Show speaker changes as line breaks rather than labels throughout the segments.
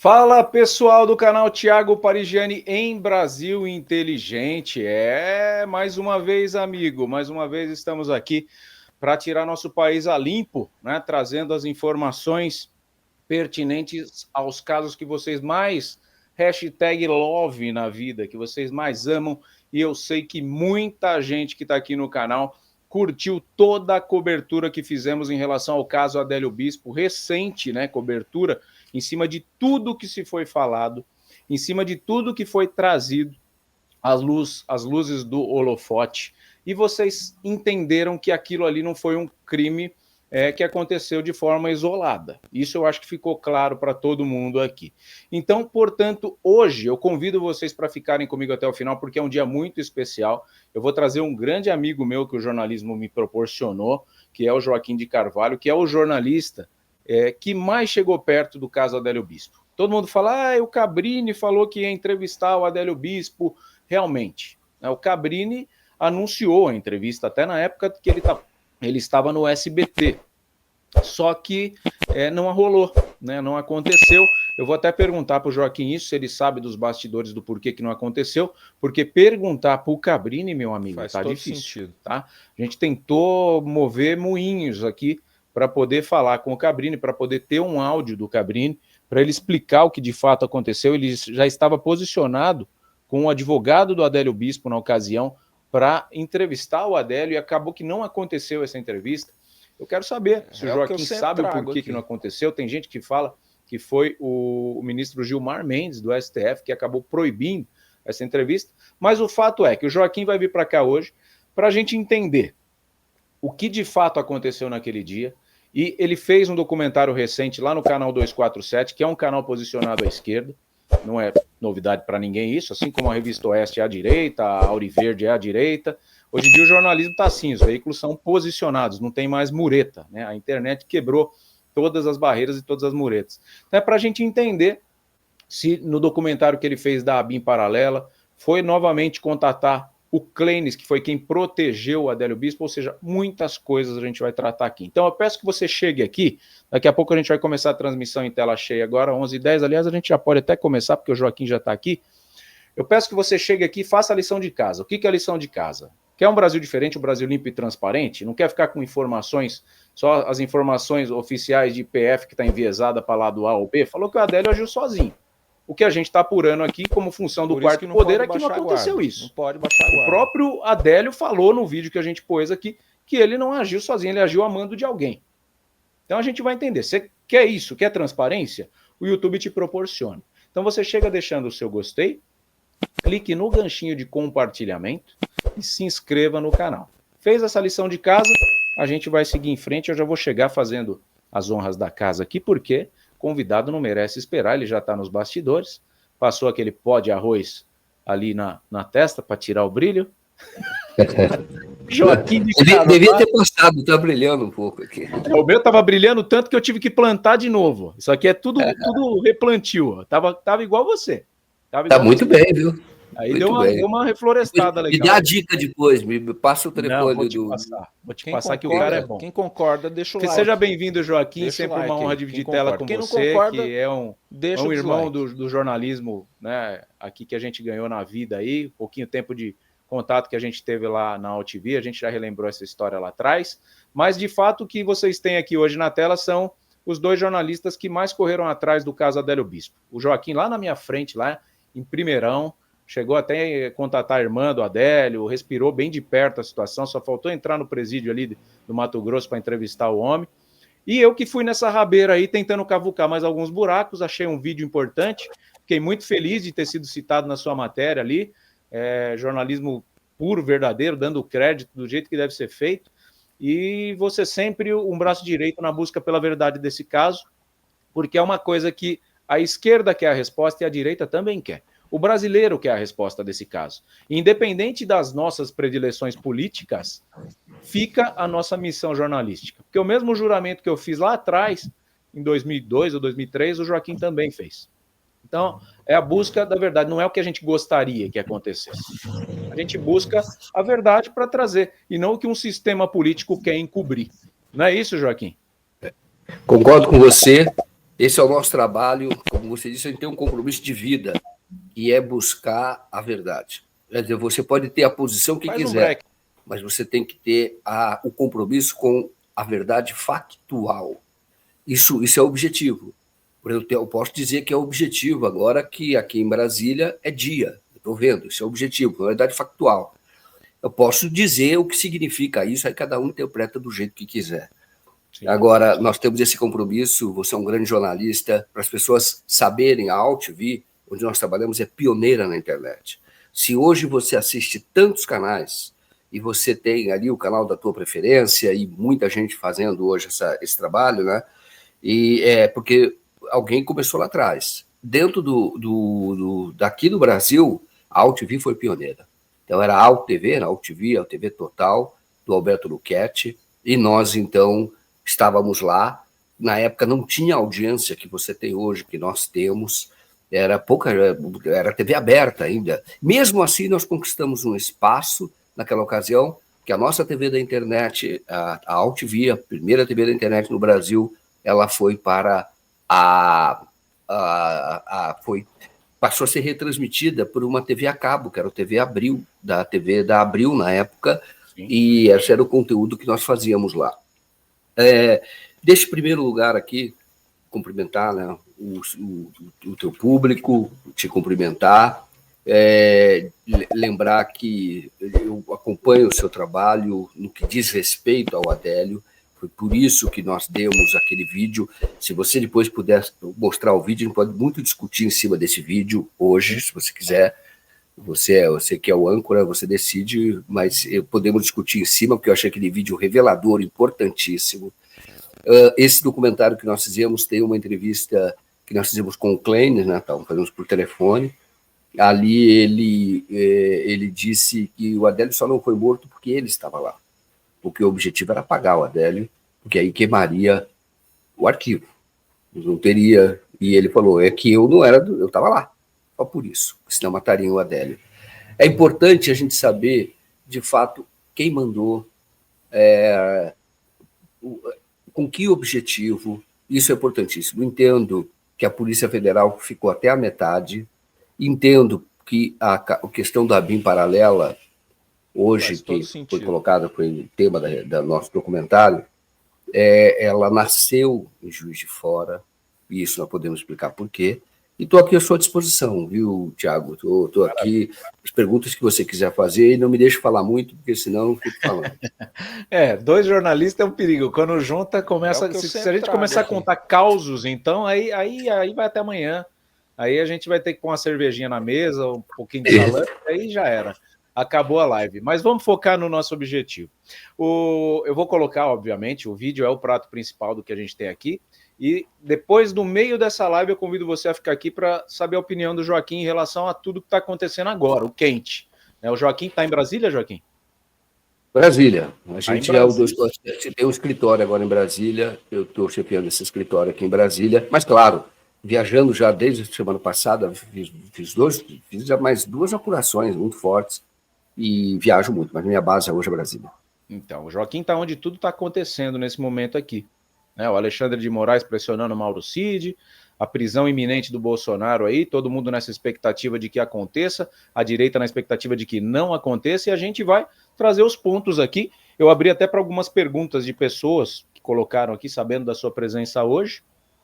Fala pessoal do canal Thiago Parigiani em Brasil Inteligente. Mais uma vez, amigo, mais uma vez estamos aqui para tirar nosso país a limpo, né? Trazendo as informações pertinentes aos casos que vocês mais #love na vida, que vocês mais amam. E eu sei que muita gente que está aqui no canal curtiu toda a cobertura que fizemos em relação ao caso Adélio Bispo, recente, né? Cobertura em cima de tudo que se foi falado, em cima de tudo que foi trazido às luzes do holofote, e vocês entenderam que aquilo ali não foi um crime que aconteceu de forma isolada. Isso eu acho que ficou claro para todo mundo aqui. Então, portanto, hoje eu convido vocês para ficarem comigo até o final, porque é um dia muito especial. Eu vou trazer um grande amigo meu que o jornalismo me proporcionou, que é o Joaquim de Carvalho, que é o jornalista que mais chegou perto do caso Adélio Bispo. Todo mundo fala, o Cabrini falou que ia entrevistar o Adélio Bispo. Realmente, o Cabrini anunciou a entrevista, até na época que ele estava no SBT. Só que não rolou, né? Não aconteceu. Eu vou até perguntar para o Joaquim isso, se ele sabe dos bastidores do porquê que não aconteceu, porque perguntar para o Cabrini, meu amigo, está difícil. Sentido. Tá? A gente tentou mover moinhos aqui para poder falar com o Cabrini, para poder ter um áudio do Cabrini, para ele explicar o que de fato aconteceu. Ele já estava posicionado com o advogado do Adélio Bispo na ocasião para entrevistar o Adélio, e acabou que não aconteceu essa entrevista. Eu quero saber se o Joaquim sabe o porquê que não aconteceu. Tem gente que fala que foi o ministro Gilmar Mendes, do STF, que acabou proibindo essa entrevista, mas o fato é que o Joaquim vai vir para cá hoje para a gente entender o que de fato aconteceu naquele dia. E ele fez um documentário recente lá no canal 247, que é um canal posicionado à esquerda. Não é novidade para ninguém isso, assim como a Revista Oeste é à direita, a Auriverde é à direita. Hoje em dia o jornalismo está assim, os veículos são posicionados, não tem mais mureta, né? A internet quebrou todas as barreiras e todas as muretas. Então é para a gente entender se no documentário que ele fez da ABIN Paralela foi novamente contatar o Clenis, que foi quem protegeu o Adélio Bispo, ou seja, muitas coisas a gente vai tratar aqui. Então eu peço que você chegue aqui, daqui a pouco a gente vai começar a transmissão em tela cheia agora, 11h10, aliás, a gente já pode até começar, porque o Joaquim já está aqui. Eu peço que você chegue aqui e faça a lição de casa. O que é a lição de casa? Quer um Brasil diferente, um Brasil limpo e transparente? Não quer ficar com informações, só as informações oficiais de IPF que está enviesada para lá do A ou B? Falou que o Adélio agiu sozinho. O que a gente está apurando aqui como função do quarto poder é que não aconteceu isso. Não pode baixar a guarda. O próprio Adélio falou no vídeo que a gente pôs aqui que ele não agiu sozinho, ele agiu a mando de alguém. Então a gente vai entender. Você quer isso? Quer transparência? O YouTube te proporciona. Então você chega deixando o seu gostei, clique no ganchinho de compartilhamento e se inscreva no canal. Fez essa lição de casa, a gente vai seguir em frente. Eu já vou chegar fazendo as honras da casa aqui, porque convidado não merece esperar, ele já está nos bastidores, passou aquele pó de arroz ali na testa para tirar o brilho.
Joaquim de Carvalho. Devia ter passado, está brilhando um pouco aqui.
O meu estava brilhando tanto que eu tive que plantar de novo. Isso aqui é tudo replantio. Tava igual você.
Tá muito bem, viu?
Aí deu uma reflorestada legal.
Me dá a dica depois, me passa o telefone
do... Vou te passar que o cara é bom. Quem concorda, deixa o like. Seja bem-vindo, Joaquim. Deixa sempre uma honra dividir tela com você, que é um irmão do jornalismo, né, aqui que a gente ganhou na vida aí, um pouquinho tempo de contato que a gente teve lá na AltV, a gente já relembrou essa história lá atrás, mas de fato o que vocês têm aqui hoje na tela são os dois jornalistas que mais correram atrás do caso Adélio Bispo. O Joaquim lá na minha frente, lá em primeirão, chegou até a contatar a irmã do Adélio, respirou bem de perto a situação, só faltou entrar no presídio ali do Mato Grosso para entrevistar o homem. E eu que fui nessa rabeira aí, tentando cavucar mais alguns buracos, achei um vídeo importante, fiquei muito feliz de ter sido citado na sua matéria ali, jornalismo puro, verdadeiro, dando crédito do jeito que deve ser feito, e você sempre um braço direito na busca pela verdade desse caso, porque é uma coisa que a esquerda quer a resposta e a direita também quer. O brasileiro quer a resposta desse caso. Independente das nossas predileções políticas, fica a nossa missão jornalística. Porque o mesmo juramento que eu fiz lá atrás, em 2002 ou 2003, o Joaquim também fez. Então, é a busca da verdade, não é o que a gente gostaria que acontecesse. A gente busca a verdade para trazer, e não o que um sistema político quer encobrir. Não é isso, Joaquim?
Concordo com você. Esse é o nosso trabalho, como você disse, a gente tem um compromisso de vida, que é buscar a verdade. Quer dizer, você pode ter a posição que quiser, mas você tem que ter o compromisso com a verdade factual. Isso é o objetivo. Por exemplo, eu posso dizer que é o objetivo agora que aqui em Brasília é dia. Estou vendo, isso é o objetivo, a verdade factual. Eu posso dizer o que significa isso, aí cada um interpreta do jeito que quiser. Sim. Agora, nós temos esse compromisso, você é um grande jornalista, para as pessoas saberem, a AltV, onde nós trabalhamos, é pioneira na internet. Se hoje você assiste tantos canais, e você tem ali o canal da tua preferência, e muita gente fazendo hoje esse trabalho, né? E é porque alguém começou lá atrás. Dentro daqui do Brasil, a AltV foi pioneira. Então, era a AltV, a AltV, a TV Total, do Alberto Luchetti, e nós, então, estávamos lá. Na época, não tinha a audiência que você tem hoje, que nós temos, era pouca, era TV aberta ainda. Mesmo assim, nós conquistamos um espaço naquela ocasião, que a nossa TV da internet, a AltV, a primeira TV da internet no Brasil, ela foi para passou a ser retransmitida por uma TV a cabo, que era o TV Abril, da TV da Abril na época. Sim. E esse era o conteúdo que nós fazíamos lá. Deixa em primeiro lugar aqui, cumprimentar, né, o teu público, te cumprimentar, lembrar que eu acompanho o seu trabalho no que diz respeito ao Adélio. Foi por isso que nós demos aquele vídeo. Se você depois puder mostrar o vídeo, a gente pode muito discutir em cima desse vídeo hoje, se você quiser. Você que é o âncora, você decide, mas podemos discutir em cima, porque eu achei aquele vídeo revelador, importantíssimo. Esse documentário que nós fizemos tem uma entrevista que nós fizemos com o Kleiner, né, fazemos por telefone. Ali ele disse que o Adélio só não foi morto porque ele estava lá. Porque o objetivo era apagar o Adélio, porque aí queimaria o arquivo. Não teria. E ele falou, é que eu não era, eu estava lá. Só por isso, senão matariam o Adélio. É importante a gente saber, de fato, quem mandou, com que objetivo. Isso é importantíssimo. Entendo que a Polícia Federal ficou até a metade. Entendo que a questão da BIM paralela, hoje, que foi colocada, foi o tema do nosso documentário, ela nasceu em Juiz de Fora, e isso nós podemos explicar por quê. E estou aqui à sua disposição, viu, Tiago? Estou aqui, as perguntas que você quiser fazer, e não me deixe falar muito, porque senão eu fico falando.
Dois jornalistas é um perigo. Quando junta, começa. Se a gente começar a contar causos, então, aí vai até amanhã. Aí a gente vai ter que pôr uma cervejinha na mesa, um pouquinho de salame, aí já era. Acabou a live. Mas vamos focar no nosso objetivo. Eu vou colocar, obviamente, o vídeo é o prato principal do que a gente tem aqui. E depois, no meio dessa live, eu convido você a ficar aqui para saber a opinião do Joaquim em relação a tudo que está acontecendo agora, o quente. O Joaquim está em Brasília, Joaquim?
Brasília. A gente tem um escritório agora em Brasília. Eu estou chefiando esse escritório aqui em Brasília. Mas, claro, viajando já desde a semana passada, fiz já mais 2 apurações muito fortes e viajo muito, mas minha base hoje é Brasília.
Então, o Joaquim está onde tudo está acontecendo nesse momento aqui. O Alexandre de Moraes pressionando o Mauro Cid, a prisão iminente do Bolsonaro aí, todo mundo nessa expectativa de que aconteça, a direita na expectativa de que não aconteça, e a gente vai trazer os pontos aqui. Eu abri até para algumas perguntas de pessoas que colocaram aqui, sabendo da sua presença hoje,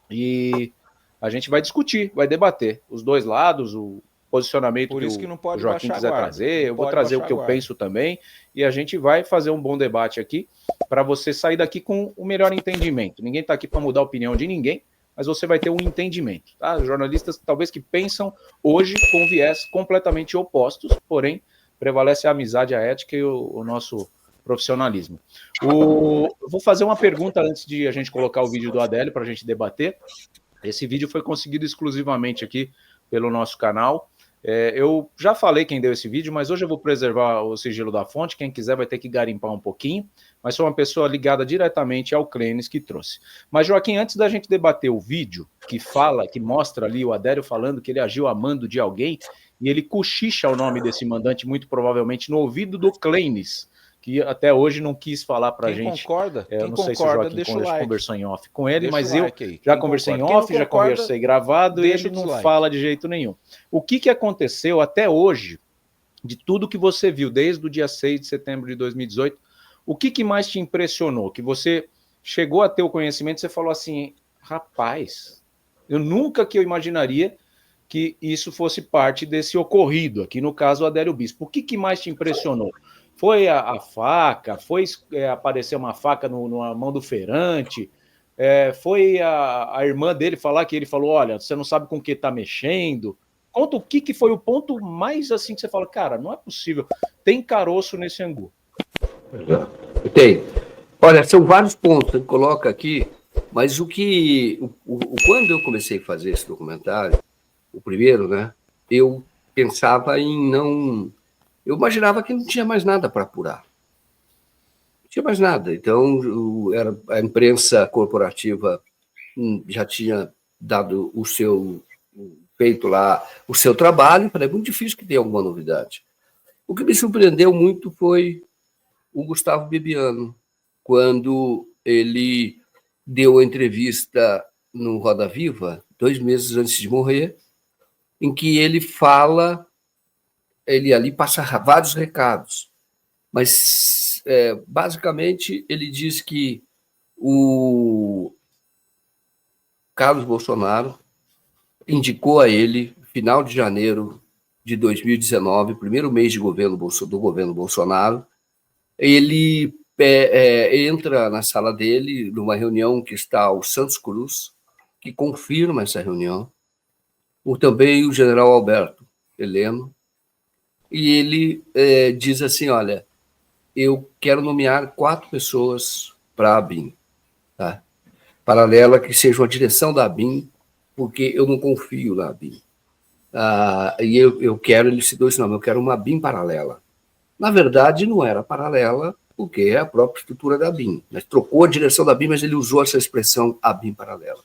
e a gente vai discutir, vai debater os dois lados, o posicionamento
Por isso que não pode
o Joaquim quiser trazer, eu vou trazer o que eu penso também, e a gente vai fazer um bom debate aqui, para você sair daqui com o melhor entendimento. Ninguém está aqui para mudar a opinião de ninguém, mas você vai ter um entendimento, tá? Jornalistas talvez que pensam hoje com viés completamente opostos, porém prevalece a amizade, a ética e o nosso profissionalismo. Eu vou fazer uma pergunta antes de a gente colocar o vídeo do Adélio para a gente debater. Esse vídeo foi conseguido exclusivamente aqui pelo nosso canal. Eu já falei quem deu esse vídeo, mas hoje eu vou preservar o sigilo da fonte. Quem quiser vai ter que garimpar um pouquinho, mas foi uma pessoa ligada diretamente ao Kleines que trouxe. Mas, Joaquim, antes da gente debater o vídeo que mostra ali o Adélio falando que ele agiu a mando de alguém, e ele cochicha o nome desse mandante, muito provavelmente no ouvido do Kleines, que até hoje não quis falar para a gente.
Concorda?
Eu não sei se o Joaquim conversou em off com ele, mas eu
aí.
já conversei em off, já conversei gravado, e ele não fala de jeito nenhum. O que aconteceu até hoje, de tudo que você viu, desde o dia 6 de setembro de 2018, o que mais te impressionou? Que você chegou a ter o conhecimento e você falou assim, rapaz, eu nunca que eu imaginaria que isso fosse parte desse ocorrido, aqui no caso o Adélio Bispo. O que mais te impressionou? Foi a faca? Foi aparecer uma faca na mão do feirante? Foi a irmã dele falar que ele falou, olha, você não sabe com o que está mexendo? Conta o que foi o ponto mais assim que você fala, cara, não é possível, tem caroço nesse angu.
Tem. Olha, são vários pontos que coloca aqui, mas quando eu comecei a fazer esse documentário, o primeiro, né, eu pensava em não... Eu imaginava que não tinha mais nada para apurar. Não tinha mais nada. Então, a imprensa corporativa já tinha dado feito lá o seu trabalho, é muito difícil que tenha alguma novidade. O que me surpreendeu muito foi o Gustavo Bebiano, quando ele deu a entrevista no Roda Viva, 2 meses antes de morrer, em que ele fala, ele ali passa vários recados, mas basicamente ele diz que o Carlos Bolsonaro indicou a ele, final de janeiro de 2019, primeiro mês do governo Bolsonaro, ele entra na sala dele, numa reunião que está o Santos Cruz, que confirma essa reunião, também o general Alberto Heleno, e ele diz assim, olha, eu quero nomear 4 pessoas para a ABIN, tá? Paralela, que sejam a direção da ABIN, porque eu não confio na ABIN. E eu quero, ele citou esse nome, eu quero uma ABIN paralela. Na verdade, não era paralela, porque é a própria estrutura da ABIN. Mas trocou a direção da ABIN, mas ele usou essa expressão ABIN paralela.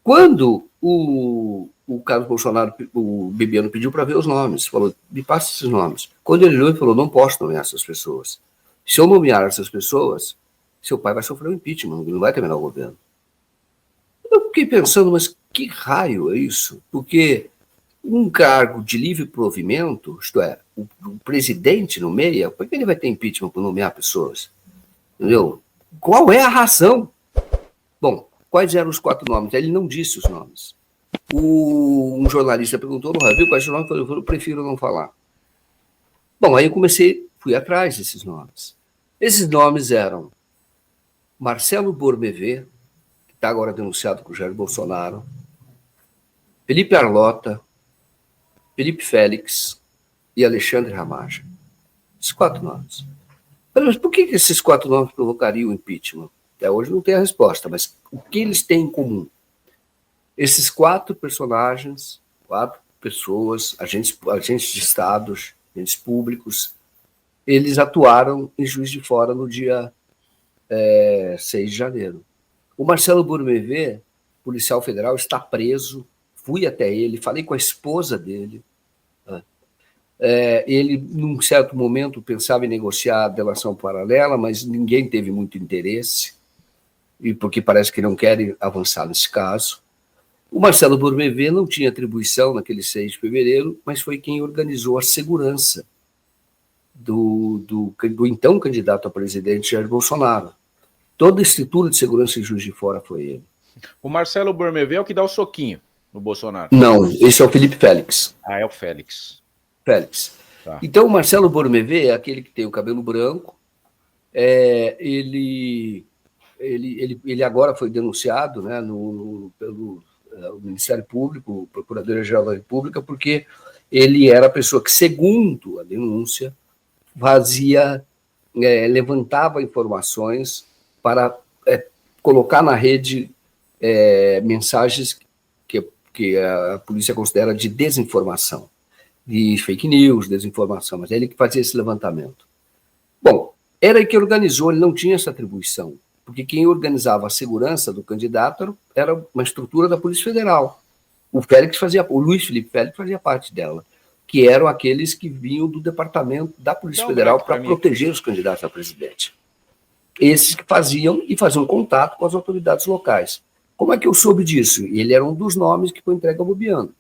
Quando o Carlos Bolsonaro, o Bebiano, pediu para ver os nomes, falou, me passa esses nomes. Quando ele olhou, ele falou, não posso nomear essas pessoas. Se eu nomear essas pessoas, seu pai vai sofrer um impeachment, ele não vai terminar o governo. Eu fiquei pensando, mas que raio é isso? Porque um cargo de livre provimento, isto é, o presidente nomeia, por que ele vai ter impeachment por nomear pessoas? Entendeu? Qual é a razão? Bom, quais eram os 4 nomes? Ele não disse os nomes. Um jornalista perguntou, não viu quais são os nomes? Eu prefiro não falar. Bom, aí eu fui atrás desses nomes. Esses nomes eram Marcelo Bormevé, que está agora denunciado com o Jair Bolsonaro, Felipe Arlota, Felipe Félix e Alexandre Ramagem. Esses 4 nomes. Mas por que esses 4 nomes provocariam o impeachment? Até hoje não tem a resposta, mas o que eles têm em comum? Esses 4 personagens, 4 pessoas, agentes de Estado, agentes públicos, eles atuaram em Juiz de Fora no dia 6 de janeiro. O Marcelo Bormevé, policial federal, está preso. Fui até ele, falei com a esposa dele. Ele, num certo momento, pensava em negociar a delação paralela, mas ninguém teve muito interesse, porque parece que não querem avançar nesse caso. O Marcelo Bormevé não tinha atribuição naquele 6 de fevereiro, mas foi quem organizou a segurança do então candidato a presidente Jair Bolsonaro. Toda a estrutura de segurança em Juiz de Fora foi ele.
O Marcelo Bormevé é o que dá o soquinho no Bolsonaro?
Não, esse é o Felipe Félix.
É o Félix.
Tá. Então, o Marcelo Bormevé é aquele que tem o cabelo branco. Ele agora foi denunciado, né, pelo Ministério Público, o Procurador-Geral da República, porque ele era a pessoa que, segundo a denúncia, levantava informações para colocar na rede mensagens que a polícia considera de desinformação, de fake news, desinformação, mas é ele que fazia esse levantamento. Bom, era ele que organizou, ele não tinha essa atribuição, porque quem organizava a segurança do candidato era uma estrutura da Polícia Federal. O Luiz Felipe Félix fazia parte dela. que eram aqueles que vinham do departamento da Polícia Federal para proteger os candidatos a presidente. Esses que faziam contato com as autoridades locais. Como é que eu soube disso? Ele era um dos nomes que foi entregue ao Bobiano.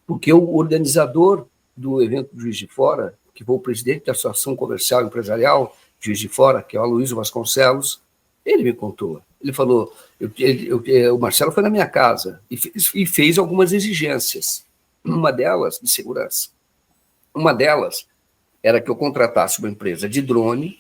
Porque o organizador do evento do Juiz de Fora, que foi o presidente da Associação Comercial e Empresarial Juiz de Fora, que é o Aloysio Vasconcelos, ele me contou. Ele falou, o Marcelo foi na minha casa e fez algumas exigências. Uma delas, de segurança. Uma delas era que eu contratasse uma empresa de drone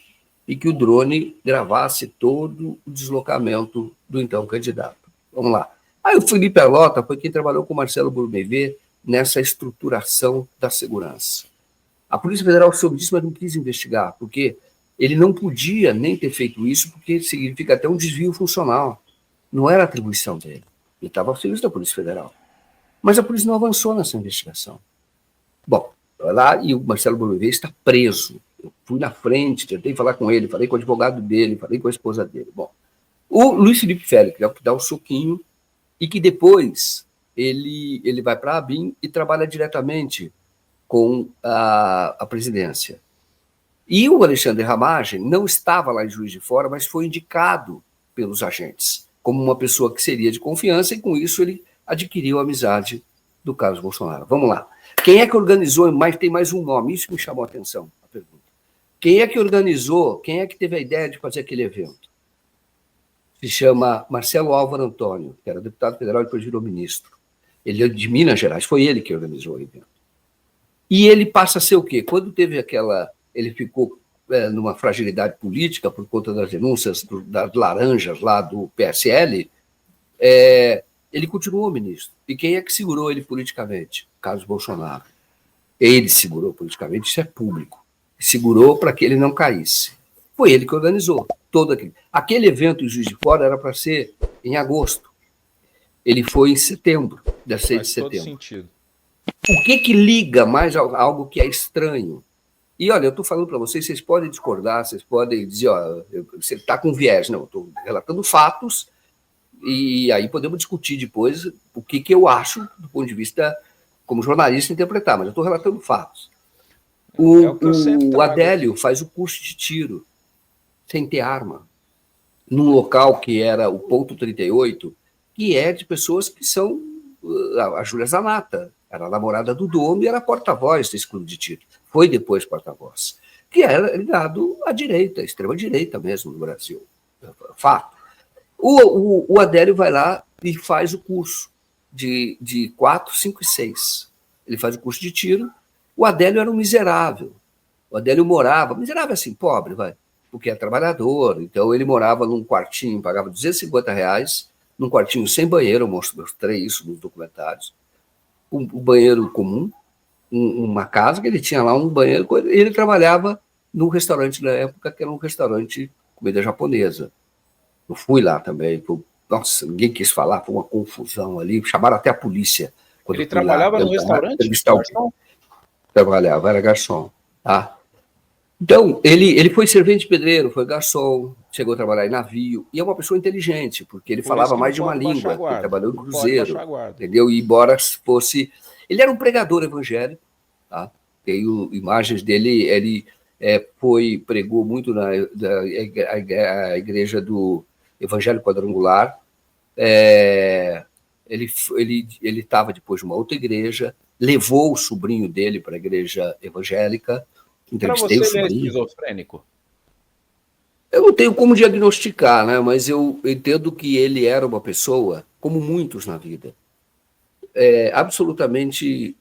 e que o drone gravasse todo o deslocamento do então candidato. Vamos lá. Aí o Felipe Arlota foi quem trabalhou com o Marcelo Brunevet nessa estruturação da segurança. A Polícia Federal soube disso, mas não quis investigar, porque ele não podia nem ter feito isso, porque significa até um desvio funcional. Não era atribuição dele. Ele estava ao serviço da Polícia Federal. Mas a polícia não avançou nessa investigação. Bom, lá e o Marcelo Brunevet está preso. Eu fui na frente, tentei falar com ele, falei com o advogado dele, falei com a esposa dele. Bom, o Luiz Felipe Félix, que é o que dá o soquinho, e que depois ele vai para a ABIN e trabalha diretamente com a presidência. E o Alexandre Ramagem não estava lá em Juiz de Fora, mas foi indicado pelos agentes como uma pessoa que seria de confiança, e com isso ele adquiriu a amizade do Carlos Bolsonaro. Vamos lá. Quem é que organizou, mas tem mais um nome, isso me chamou a atenção, a pergunta. Quem é que organizou, quem é que teve a ideia de fazer aquele evento? Se chama Marcelo Álvaro Antônio, que era deputado federal e depois virou ministro. Ele é de Minas Gerais, foi ele que organizou o evento. E ele passa a ser o quê? Quando teve aquela... Ele ficou numa fragilidade política por conta das denúncias das laranjas lá do PSL, ele continuou ministro. E quem é que segurou ele politicamente? Carlos Bolsonaro. Ele segurou politicamente, isso é público. Segurou para que ele não caísse. Foi ele que organizou todo aquele. Aquele evento em Juiz de Fora era para ser em agosto. Ele foi em setembro, dia 6 de setembro. Faz todo sentido. O que liga mais a algo que é estranho? E olha, eu estou falando para vocês podem discordar, vocês podem dizer, ó, você está com viés. Não, eu estou relatando fatos. E aí podemos discutir depois o que eu acho, do ponto de vista como jornalista, interpretar, mas eu estou relatando fatos. O Adélio faz o curso de tiro, sem ter arma, num local que era o ponto 38, que é de pessoas que são... A Júlia Zanata era a namorada do dono e era porta-voz desse clube de tiro. Foi depois porta-voz. Que era ligado à direita, à extrema-direita mesmo no Brasil. Fato. O Adélio vai lá e faz o curso de 4, 5 e 6. Ele faz o curso de tiro. O Adélio era um miserável. O Adélio morava, miserável assim, pobre, vai, porque é trabalhador. Então ele morava num quartinho, pagava R$250, num quartinho sem banheiro, eu mostrei isso nos documentários. Um banheiro comum, uma casa que ele tinha lá, um banheiro. Ele trabalhava num restaurante na época, que era um restaurante de comida japonesa. Eu fui lá também. Nossa, ninguém quis falar, foi uma confusão ali. Chamaram até a polícia.
Ele trabalhava no restaurante?
Trabalhava, era garçom. Tá? Então, ele foi servente pedreiro, foi garçom, chegou a trabalhar em navio, e é uma pessoa inteligente, porque ele falava mais de uma língua, ele trabalhou em cruzeiro, entendeu? E embora fosse... Ele era um pregador evangélico, tá? Tenho imagens dele, ele pregou muito na igreja do Evangelho Quadrangular. Ele estava depois de uma outra igreja, levou o sobrinho dele para a igreja evangélica.
Para você, ele é esquizofrênico?
Eu não tenho como diagnosticar, né? Mas eu entendo que ele era uma pessoa, como muitos na vida, absolutamente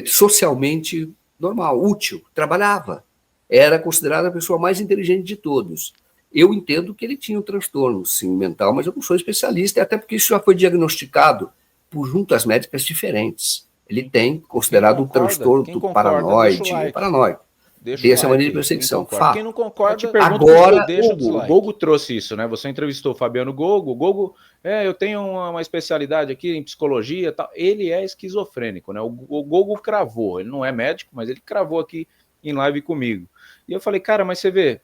socialmente normal, útil, trabalhava. Era considerada a pessoa mais inteligente de todos. Eu entendo que ele tinha um transtorno, sim, mental, mas eu não sou especialista, até porque isso já foi diagnosticado por juntas médicas diferentes. Ele tem considerado um transtorno paranoide. Tem essa maneira de perseguição.
Quem não concorda,
agora
o Gogo trouxe isso, né? Você entrevistou o Fabiano Gogo. O Gogo, eu tenho uma especialidade aqui em psicologia, tal. Ele é esquizofrênico, né? O Gogo cravou. Ele não é médico, mas ele cravou aqui em live comigo. E eu falei, cara, mas você vê,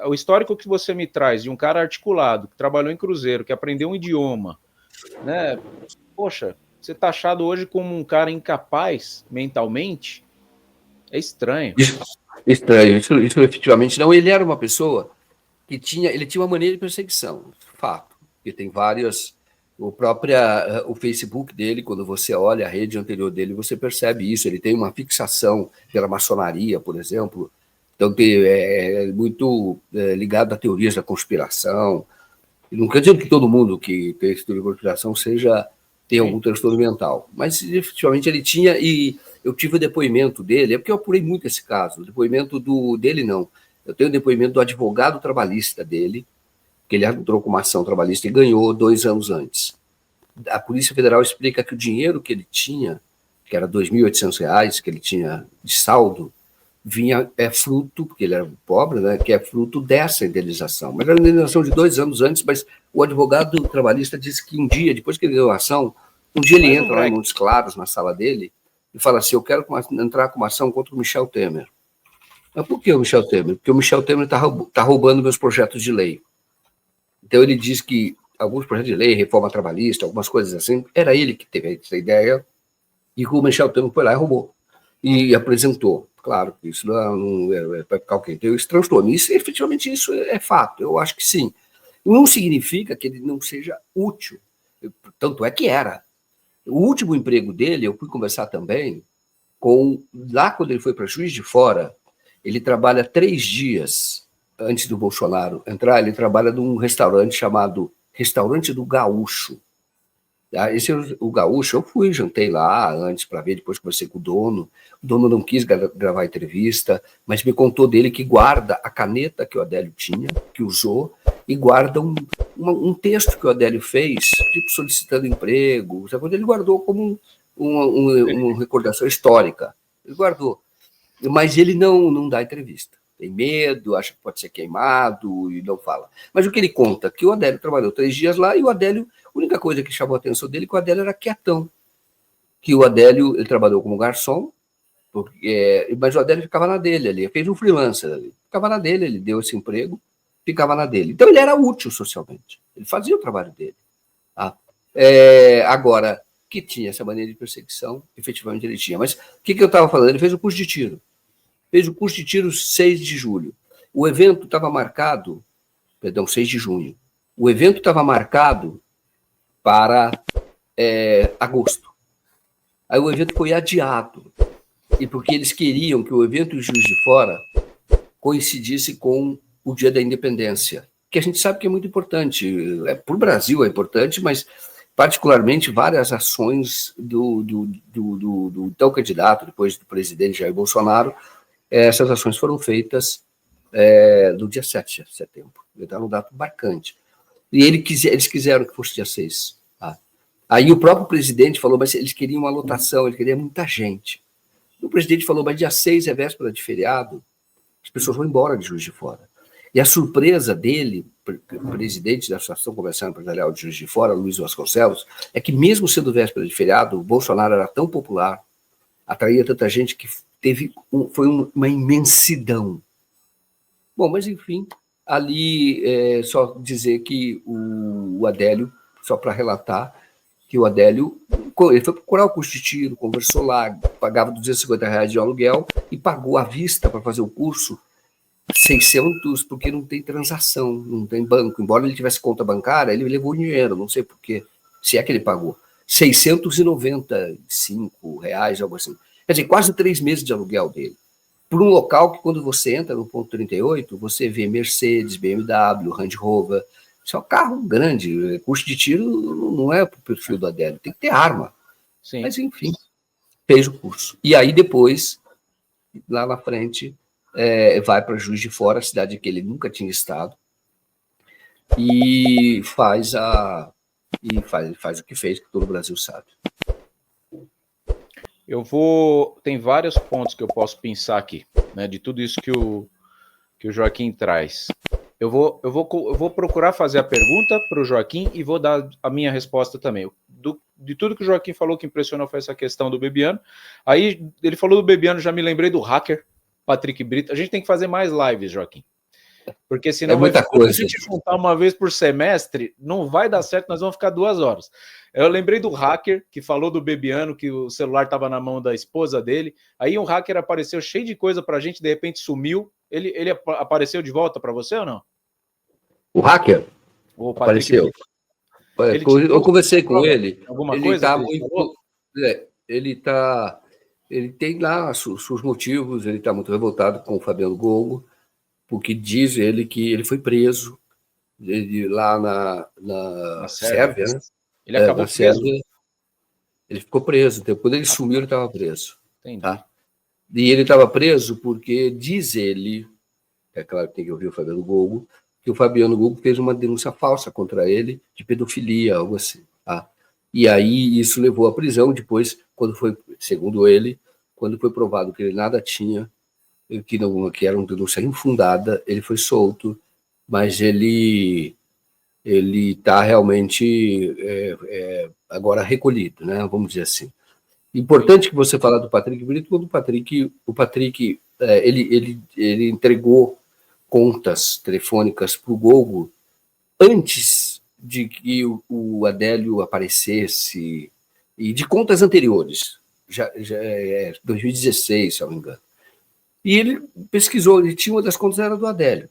o histórico que você me traz de um cara articulado, que trabalhou em cruzeiro, que aprendeu um idioma, né? Poxa, ser taxado hoje como um cara incapaz mentalmente é estranho.
Estranho, isso efetivamente não. Ele era uma pessoa que tinha uma mania de perseguição, fato. Ele tem várias. O Facebook dele, quando você olha a rede anterior dele, você percebe isso. Ele tem uma fixação pela maçonaria, por exemplo. Então, é muito ligado a teorias da conspiração. E não quer dizer que todo mundo que tem esse teoria de conspiração tem algum transtorno mental. Mas, efetivamente, ele tinha. E eu tive o depoimento dele, é porque eu apurei muito esse caso. O depoimento dele, não. Eu tenho o depoimento do advogado trabalhista dele, que ele entrou com uma ação trabalhista e ganhou 2 anos antes. A Polícia Federal explica que o dinheiro que ele tinha, que era R$ 2.800 que ele tinha de saldo, fruto, porque ele era pobre, né, que é fruto dessa indenização. Mas era uma indenização de 2 anos antes, mas o advogado trabalhista disse que um dia, depois que ele deu a ação, um dia ele entra lá em Montes Claros, na sala dele, e fala assim, eu quero entrar com uma ação contra o Michel Temer. Mas por que o Michel Temer? Porque o Michel Temer está roubando meus projetos de lei. Então ele diz que alguns projetos de lei, reforma trabalhista, algumas coisas assim, era ele que teve essa ideia, e o Michel Temer foi lá e roubou. E apresentou. Claro que isso não é para ficar alguém. Então, esse transtorno. Isso, efetivamente, isso é fato. Eu acho que sim. Não significa que ele não seja útil. Tanto é que era. O último emprego dele, eu fui conversar também lá quando ele foi para Juiz de Fora, ele trabalha 3 dias antes do Bolsonaro entrar, ele trabalha num restaurante chamado Restaurante do Gaúcho. Esse é o Gaúcho, eu fui, jantei lá antes para ver, depois conversei com o dono não quis gravar a entrevista, mas me contou dele que guarda a caneta que o Adélio tinha, que usou, e guarda um texto que o Adélio fez, tipo solicitando emprego, sabe? Ele guardou como uma recordação histórica, ele guardou, mas ele não dá entrevista, tem medo, acha que pode ser queimado e não fala. Mas o que ele conta, que o Adélio trabalhou 3 dias lá e o Adélio, a única coisa que chamou a atenção dele é que o Adélio era quietão. Que o Adélio, ele trabalhou como garçom, mas o Adélio ficava na dele ali, fez um freelancer ali, ficava na dele, ele deu esse emprego, ficava na dele. Então ele era útil socialmente, ele fazia o trabalho dele. Tá? Agora, que tinha essa maneira de perseguição, efetivamente ele tinha. Mas o que eu estava falando? Ele fez o curso de tiro. Fez o curso de tiro 6 de julho. O evento estava marcado, 6 de junho. O evento estava marcado para agosto. Aí o evento foi adiado. E porque eles queriam que o evento em Juiz de Fora coincidisse com o Dia da Independência, que a gente sabe que é muito importante. Para o Brasil é importante, mas particularmente várias ações do então candidato, depois do presidente Jair Bolsonaro, essas ações foram feitas no dia 7 de setembro. Então, um dado marcante. E eles quiseram que fosse dia 6. Tá? Aí o próprio presidente falou, mas eles queriam uma lotação, eles queriam muita gente. O presidente falou, mas dia 6 é véspera de feriado, as pessoas vão embora de Juiz de Fora. E a surpresa dele, o presidente da Associação Comercial Empresarial de Juiz de Fora, Luiz Vasconcelos, é que mesmo sendo véspera de feriado, o Bolsonaro era tão popular, atraía tanta gente que foi uma imensidão. Bom, mas enfim, ali só dizer que o Adélio, só para relatar, que o Adélio, ele foi procurar o curso de tiro, conversou lá, pagava R$250 de aluguel e pagou à vista para fazer o curso 600, porque não tem transação, não tem banco. Embora ele tivesse conta bancária, ele levou o dinheiro, não sei porquê, se é que ele pagou. R$695, algo assim. Quer dizer, quase 3 meses de aluguel dele. Por um local que, quando você entra no ponto 38, você vê Mercedes, BMW, Range Rover. Isso é um carro grande. Curso de tiro não é para o perfil do Adélio, tem que ter arma. Sim. Mas, enfim, fez o curso. E aí, depois, lá na frente, vai para Juiz de Fora, a cidade que ele nunca tinha estado, e faz o que fez, que todo o Brasil sabe.
Tem vários pontos que eu posso pensar aqui, né, de tudo isso que o Joaquim traz. Eu vou procurar fazer a pergunta para o Joaquim e vou dar a minha resposta também. De tudo que o Joaquim falou, que impressionou foi essa questão do Bebiano. Aí ele falou do Bebiano, já me lembrei do hacker, Patrick Brito. A gente tem que fazer mais lives, Joaquim. Porque senão
muita coisa.
Se a gente juntar uma vez por semestre, não vai dar certo, nós vamos ficar 2 horas. Eu lembrei do hacker que falou do Bebiano, que o celular estava na mão da esposa dele. Aí um hacker apareceu cheio de coisa pra gente, de repente sumiu. Ele apareceu de volta para você ou não?
O hacker?
O
Patrick apareceu. Eu conversei com ele.
Alguma coisa?
Tá muito, ele tem lá seus motivos, ele está muito revoltado com o Fabiano Gogo, porque diz ele que ele foi preso lá na Sérvia, né?
Ele acabou preso? Sérvia,
ele ficou preso. Quando ele sumiu, ele estava preso. Entendi. Tá? E ele estava preso porque, diz ele, é claro que tem que ouvir o Fabiano Gogo, que o Fabiano Gogo fez uma denúncia falsa contra ele de pedofilia, algo assim. Tá? E aí isso levou à prisão. Depois, quando foi, segundo ele, quando foi provado que ele nada tinha, que era uma denúncia infundada, ele foi solto, mas ele está realmente agora recolhido, né? Vamos dizer assim. Importante que você fala do Patrick Brito, quando o Patrick ele entregou contas telefônicas para o Gogo antes de que o Adélio aparecesse, e de contas anteriores, já 2016, se eu não me engano. E ele pesquisou, ele tinha uma das contas, era do Adélio.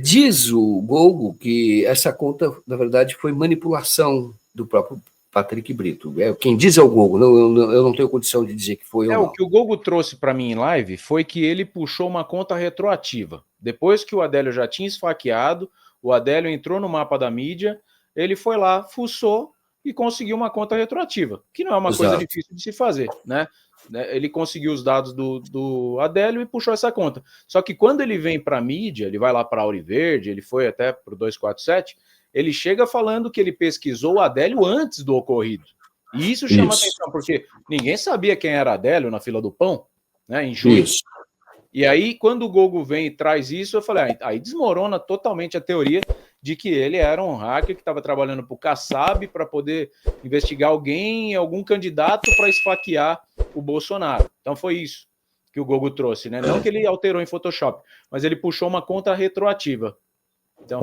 Diz o Gogo que essa conta, na verdade, foi manipulação do próprio Patrick Brito. Quem diz é o Gogo, eu não tenho condição de dizer que foi ou não.
O que o Gogo trouxe para mim em live foi que ele puxou uma conta retroativa. Depois que o Adélio já tinha esfaqueado, o Adélio entrou no mapa da mídia, ele foi lá, fuçou e conseguiu uma conta retroativa, que não é uma coisa difícil de se fazer, né? Ele conseguiu os dados do Adélio e puxou essa conta. Só que quando ele vem para a mídia, ele vai lá para a Auriverde, ele foi até para o 247, ele chega falando que ele pesquisou o Adélio antes do ocorrido. E isso chama atenção, porque ninguém sabia quem era Adélio na fila do pão, né, em junho. Isso. E aí, quando o Gogo vem e traz isso, eu falei, aí desmorona totalmente a teoria de que ele era um hacker que estava trabalhando para o Kassab para poder investigar algum candidato para esfaquear o Bolsonaro. Então foi isso que o Gogo trouxe, né? Não que ele alterou em Photoshop, mas ele puxou uma conta retroativa.
Então,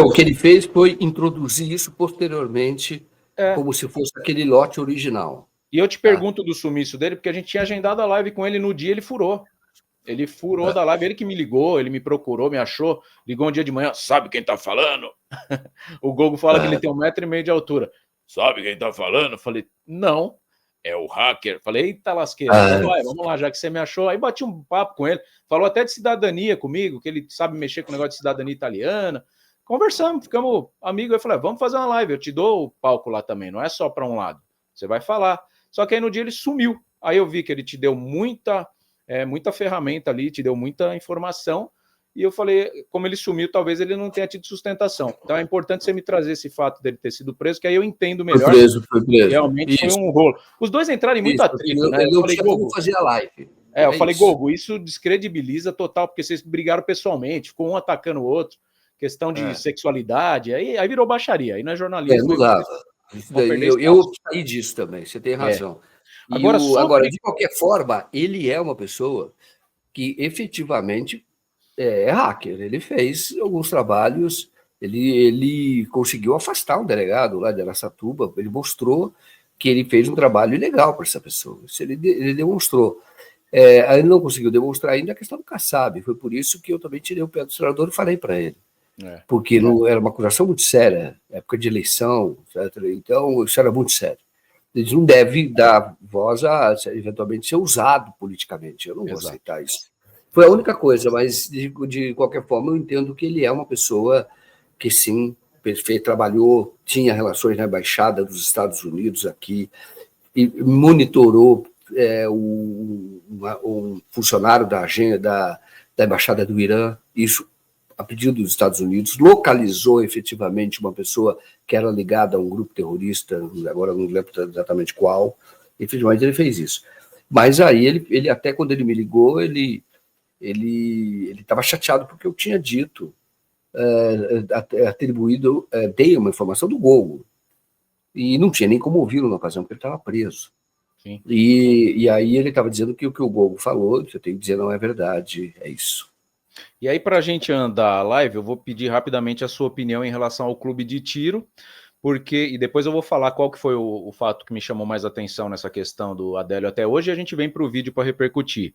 o que ele fez foi introduzir isso posteriormente como se fosse aquele lote original.
E eu te pergunto do sumiço dele, porque a gente tinha agendado a live com ele no dia, ele furou. Ele furou da live, ele que me ligou, ele me procurou, me achou, ligou um dia de manhã, sabe quem tá falando? O Gogo fala que ele tem 1,5 metro de altura. Sabe quem tá falando? Eu falei, não, é o hacker. Falei, eita lasqueira, vamos lá, já que você me achou. Aí bati um papo com ele, falou até de cidadania comigo, que ele sabe mexer com o negócio de cidadania italiana. Conversamos, ficamos amigos. Eu falei, vamos fazer uma live, eu te dou o palco lá também, não é só para um lado, você vai falar. Só que aí no dia ele sumiu. Aí eu vi que ele te deu muita ferramenta ali, te deu muita informação, e eu falei, como ele sumiu, talvez ele não tenha tido sustentação. Então é importante você me trazer esse fato dele ter sido preso, que aí eu entendo melhor.
Foi preso.
Realmente foi um rolo. Os dois entraram em muito atrito, né?
Eu falei, Gogo, fazer a live.
Eu falei, Gogo, isso descredibiliza total, porque vocês brigaram pessoalmente, ficou um atacando o outro, questão de sexualidade, aí virou baixaria, aí não é jornalismo.
Não dava. Eu saí disso também, você tem razão. Agora, de qualquer forma, ele é uma pessoa que efetivamente é hacker. Ele fez alguns trabalhos, ele conseguiu afastar um delegado lá de Araçatuba, ele mostrou que ele fez um trabalho legal para essa pessoa. Isso ele demonstrou. Ele não conseguiu demonstrar ainda a questão do Kassab. Foi por isso que eu também tirei o pé do senador e falei para ele. Porque não, era uma acusação muito séria, época de eleição, etc. Então, isso era muito sério. Eles não devem dar voz a, eventualmente, ser usado politicamente. Eu não vou aceitar isso. Foi a única coisa, mas, de qualquer forma, eu entendo que ele é uma pessoa que, sim, trabalhou, tinha relações na Embaixada dos Estados Unidos aqui, e monitorou um funcionário da Embaixada do Irã, isso a pedido dos Estados Unidos, localizou efetivamente uma pessoa que era ligada a um grupo terrorista, agora não lembro exatamente qual, efetivamente ele fez isso. Mas aí ele até quando ele me ligou, ele estava chateado porque eu tinha dito, atribuído, dei uma informação do Gogo, e não tinha nem como ouvi-lo na ocasião, porque ele estava preso.
Sim.
E aí ele estava dizendo que o que o Gogo falou, eu tenho que dizer, não é verdade, é isso.
E aí, para a gente andar a live, eu vou pedir rapidamente a sua opinião em relação ao clube de tiro, e depois eu vou falar qual que foi o fato que me chamou mais atenção nessa questão do Adélio até hoje, e a gente vem para o vídeo para repercutir.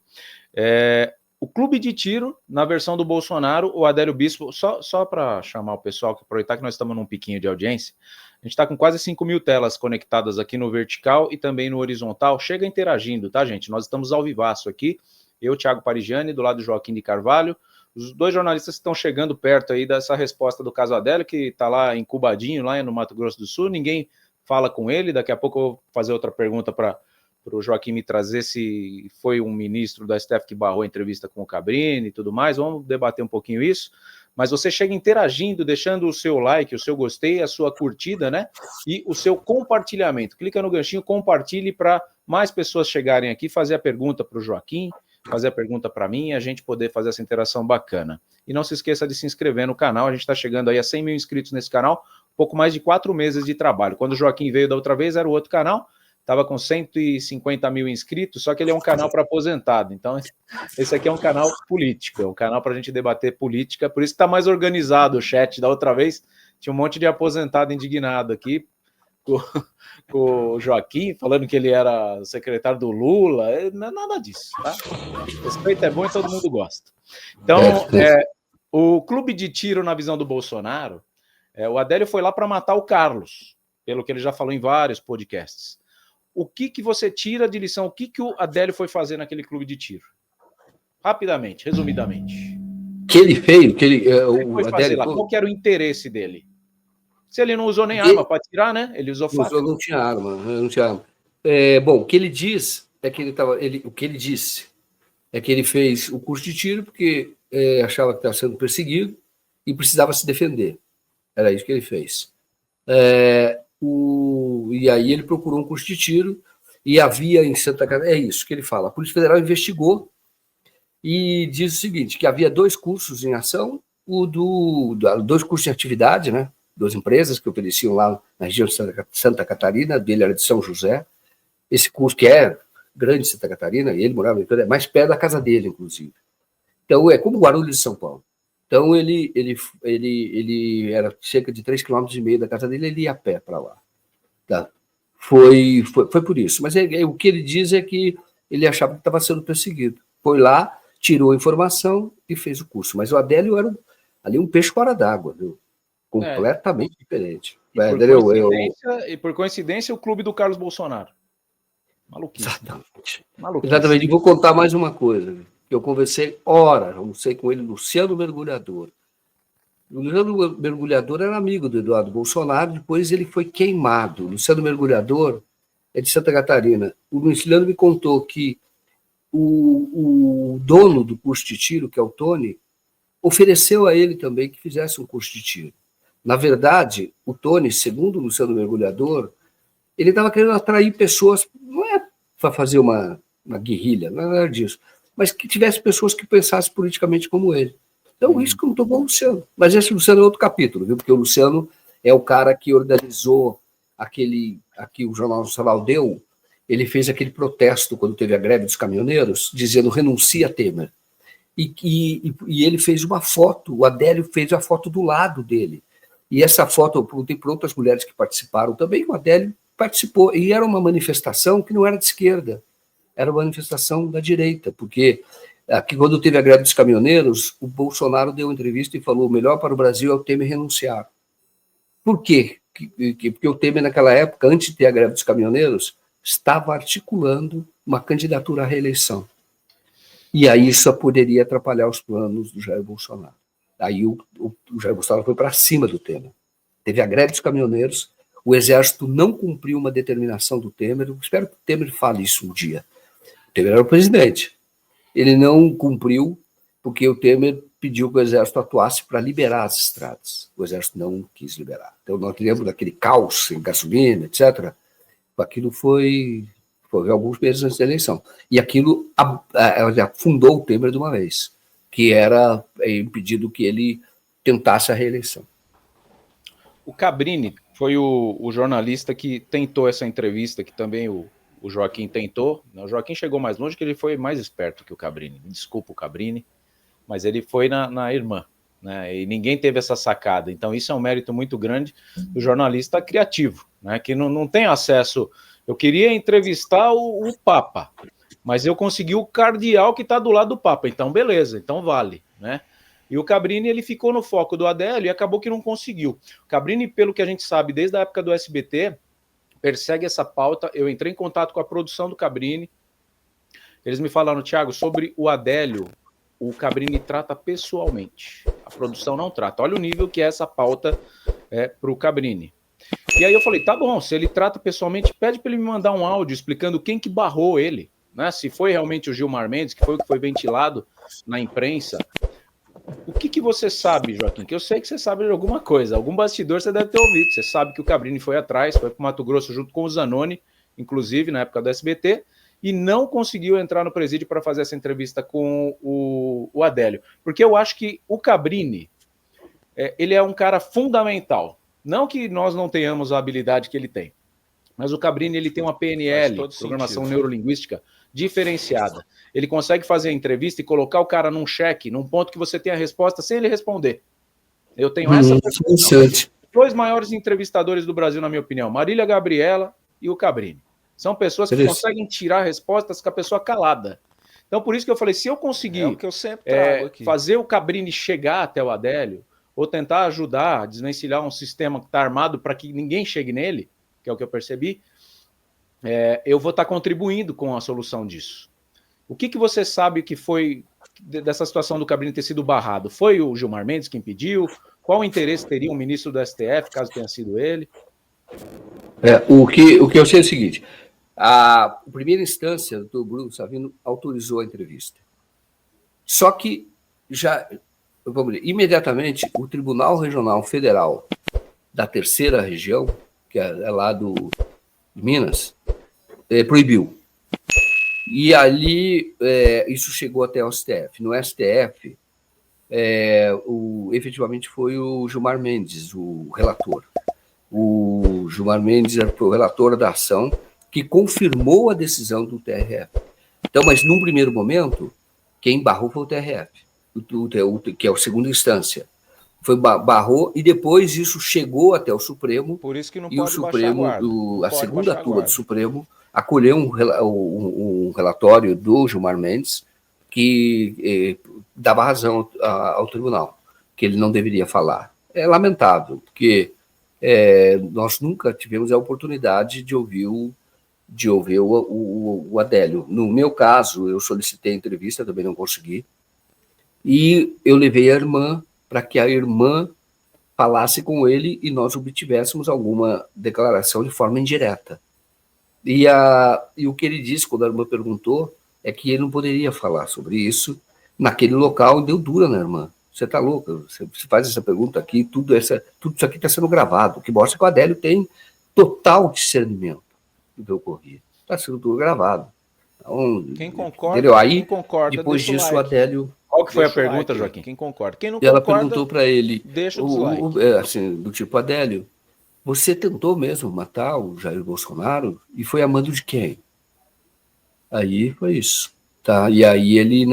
O clube de tiro, na versão do Bolsonaro, o Adélio Bispo, só para chamar o pessoal, aproveitar que nós estamos num piquinho de audiência, a gente está com quase 5.000 telas conectadas aqui no vertical e também no horizontal. Chega interagindo, tá, gente? Nós estamos ao vivaço aqui, eu, Thiago Parigiani, do lado do Joaquim de Carvalho, os dois jornalistas que estão chegando perto aí dessa resposta do caso Adélio, que está lá incubadinho, lá no Mato Grosso do Sul, ninguém fala com ele, daqui a pouco eu vou fazer outra pergunta para o Joaquim me trazer se foi um ministro da STF que barrou a entrevista com o Cabrini e tudo mais, vamos debater um pouquinho isso, mas você chega interagindo, deixando o seu like, o seu gostei, a sua curtida, né, e o seu compartilhamento, clica no ganchinho, compartilhe para mais pessoas chegarem aqui, fazer a pergunta para o Joaquim, fazer a pergunta para mim e a gente poder fazer essa interação bacana. E não se esqueça de se inscrever no canal, a gente está chegando aí a 100 mil inscritos nesse canal, pouco mais de 4 meses de trabalho. Quando o Joaquim veio da outra vez, era o outro canal, estava com 150 mil inscritos, só que ele é um canal para aposentado, então esse aqui é um canal político, é um canal para a gente debater política, por isso que está mais organizado o chat. Da outra vez tinha um monte de aposentado indignado aqui, com o Joaquim, falando que ele era secretário do Lula, não é nada disso, tá? Respeito é bom e todo mundo gosta. Então, o clube de tiro na visão do Bolsonaro, o Adélio foi lá para matar o Carlos, pelo que ele já falou em vários podcasts. O que você tira de lição? O que o Adélio foi fazer naquele clube de tiro? Rapidamente, resumidamente.
Que ele fez,
o Adélio, lá, qual que era o interesse dele? Se ele não usou nem arma para tirar, né? Ele usou faca.
Não tinha arma, não tinha arma. Bom, o que ele diz é que o que ele disse é que ele fez o curso de tiro porque achava que estava sendo perseguido e precisava se defender. Era isso que ele fez. E aí ele procurou um curso de tiro e havia em Santa Catarina, é isso que ele fala. A Polícia Federal investigou e diz o seguinte, que havia 2 cursos em ação, 2 cursos de atividade, né? 2 empresas que ofereciam lá na região de Santa Catarina, dele era de São José. Esse curso, que é grande Santa Catarina, e ele morava em mais perto da casa dele, inclusive. Então, é como Guarulhos de São Paulo. Então, ele era cerca de 3,5 km da casa dele, ele ia a pé para lá. Tá? Foi por isso. Mas o que ele diz é que ele achava que estava sendo perseguido. Foi lá, tirou a informação e fez o curso. Mas o Adélio era ali um peixe fora d'água, viu? Completamente diferente.
E por coincidência, o clube do Carlos Bolsonaro. Maluquice.
Exatamente. E vou contar mais uma coisa. Eu conversei horas, almocei com ele, Luciano Mergulhador. O Luciano Mergulhador era amigo do Eduardo Bolsonaro, depois ele foi queimado. O Luciano Mergulhador é de Santa Catarina. O Luciano me contou que o dono do curso de tiro, que é o Tony, ofereceu a ele também que fizesse um curso de tiro. Na verdade, o Tony, segundo o Luciano Mergulhador, ele estava querendo atrair pessoas, não é para fazer uma guerrilha, não é nada disso, mas que tivesse pessoas que pensassem politicamente como ele. Então, isso que não tomou o Luciano. Mas esse Luciano é outro capítulo, viu? Porque o Luciano é o cara que organizou aqui o Jornal Nacional deu, ele fez aquele protesto quando teve a greve dos caminhoneiros, dizendo renuncia a Temer. E ele fez uma foto, o Adélio fez a foto do lado dele. E essa foto, eu perguntei para outras mulheres que participaram também, o Adélio participou. E era uma manifestação que não era de esquerda, era uma manifestação da direita, porque aqui, quando teve a greve dos caminhoneiros, o Bolsonaro deu uma entrevista e falou: o melhor para o Brasil é o Temer renunciar. Por quê? Porque o Temer, naquela época, antes de ter a greve dos caminhoneiros, estava articulando uma candidatura à reeleição. E aí isso poderia atrapalhar os planos do Jair Bolsonaro. Aí o Jair Bolsonaro foi para cima do Temer. Teve a greve dos caminhoneiros, o Exército não cumpriu uma determinação do Temer. Eu espero que o Temer fale isso um dia. O Temer era o presidente. Ele não cumpriu porque o Temer pediu que o Exército atuasse para liberar as estradas. O Exército não quis liberar. Então, nós lembro daquele caos em gasolina, etc. Aquilo foi alguns meses antes da eleição. E aquilo afundou o Temer de uma vez, que era impedido que ele tentasse a reeleição.
O Cabrini foi o jornalista que tentou essa entrevista, que também o Joaquim tentou. O Joaquim chegou mais longe, que ele foi mais esperto que o Cabrini. Desculpa o Cabrini, mas ele foi na irmã, né? E ninguém teve essa sacada. Então isso é um mérito muito grande do jornalista criativo, né? Que não tem acesso. Eu queria entrevistar o Papa, mas eu consegui o cardeal que está do lado do Papa, então beleza, então vale, né? E o Cabrini, ele ficou no foco do Adélio e acabou que não conseguiu. O Cabrini, pelo que a gente sabe, desde a época do SBT, persegue essa pauta. Eu entrei em contato com a produção do Cabrini, eles me falaram, Thiago, sobre o Adélio, o Cabrini trata pessoalmente, a produção não trata. Olha o nível que é essa pauta para o Cabrini. E aí eu falei, tá bom, se ele trata pessoalmente, pede para ele me mandar um áudio explicando quem que barrou ele, né? Se foi realmente o Gilmar Mendes, que foi o que foi ventilado na imprensa. O que você sabe, Joaquim? Que eu sei que você sabe de alguma coisa, algum bastidor você deve ter ouvido. Você sabe que o Cabrini foi atrás, foi para o Mato Grosso junto com o Zanoni, inclusive na época do SBT, e não conseguiu entrar no presídio para fazer essa entrevista com o Adélio. Porque eu acho que o Cabrini, ele é um cara fundamental. Não que nós não tenhamos a habilidade que ele tem, mas o Cabrini, ele tem uma PNL, Programação Neurolinguística, diferenciada. Ele consegue fazer a entrevista e colocar o cara num cheque, num ponto que você tem a resposta sem ele responder. Eu tenho essa percepção. Dois maiores entrevistadores do Brasil, na minha opinião, Marília Gabriela e o Cabrini. São pessoas que conseguem tirar respostas com a pessoa calada. Então, por isso que eu falei, se eu conseguir fazer o Cabrini chegar até o Adélio, ou tentar ajudar a desvencilhar um sistema que está armado para que ninguém chegue nele, que é o que eu percebi, eu vou estar contribuindo com a solução disso. O que você sabe que foi dessa situação do Cabrini ter sido barrado? Foi o Gilmar Mendes que impediu? Qual interesse teria um ministro do STF, caso tenha sido ele?
O que eu sei é o seguinte, a primeira instância, o doutor Bruno Savino autorizou a entrevista. Só que vamos dizer, imediatamente o Tribunal Regional Federal da Terceira Região, que é lá de Minas, proibiu. E ali isso chegou até o STF. No STF, efetivamente foi o Gilmar Mendes, o relator. O Gilmar Mendes foi o relator da ação que confirmou a decisão do TRF. Então, mas num primeiro momento, quem barrou foi o TRF, que é a segunda instância. Barrou e depois isso chegou até o Supremo.
Por isso que não
e
pode
o Supremo,
a
segunda turma do Supremo, acolheu um relatório do Gilmar Mendes que dava razão ao tribunal, que ele não deveria falar. É lamentável, porque nós nunca tivemos a oportunidade de ouvir o Adélio. No meu caso, eu solicitei a entrevista, também não consegui, e eu levei a irmã para que a irmã falasse com ele e nós obtivéssemos alguma declaração de forma indireta. E o que ele disse quando a irmã perguntou é que ele não poderia falar sobre isso naquele local, deu dura na irmã. Você está louca? Você faz essa pergunta aqui, tudo isso aqui está sendo gravado, o que mostra que o Adélio tem total discernimento do que ocorria. Está sendo tudo gravado. Então,
quem concorda,
aí,
quem concorda,
depois disso, o Adélio...
Qual que foi a pergunta, Joaquim? Quem concorda? Quem não
concorda,
ela
perguntou para ele,
deixa o dislike.
Assim, do tipo, Adélio, você tentou mesmo matar o Jair Bolsonaro? E foi a mando de quem? Aí foi isso. Tá? E aí ele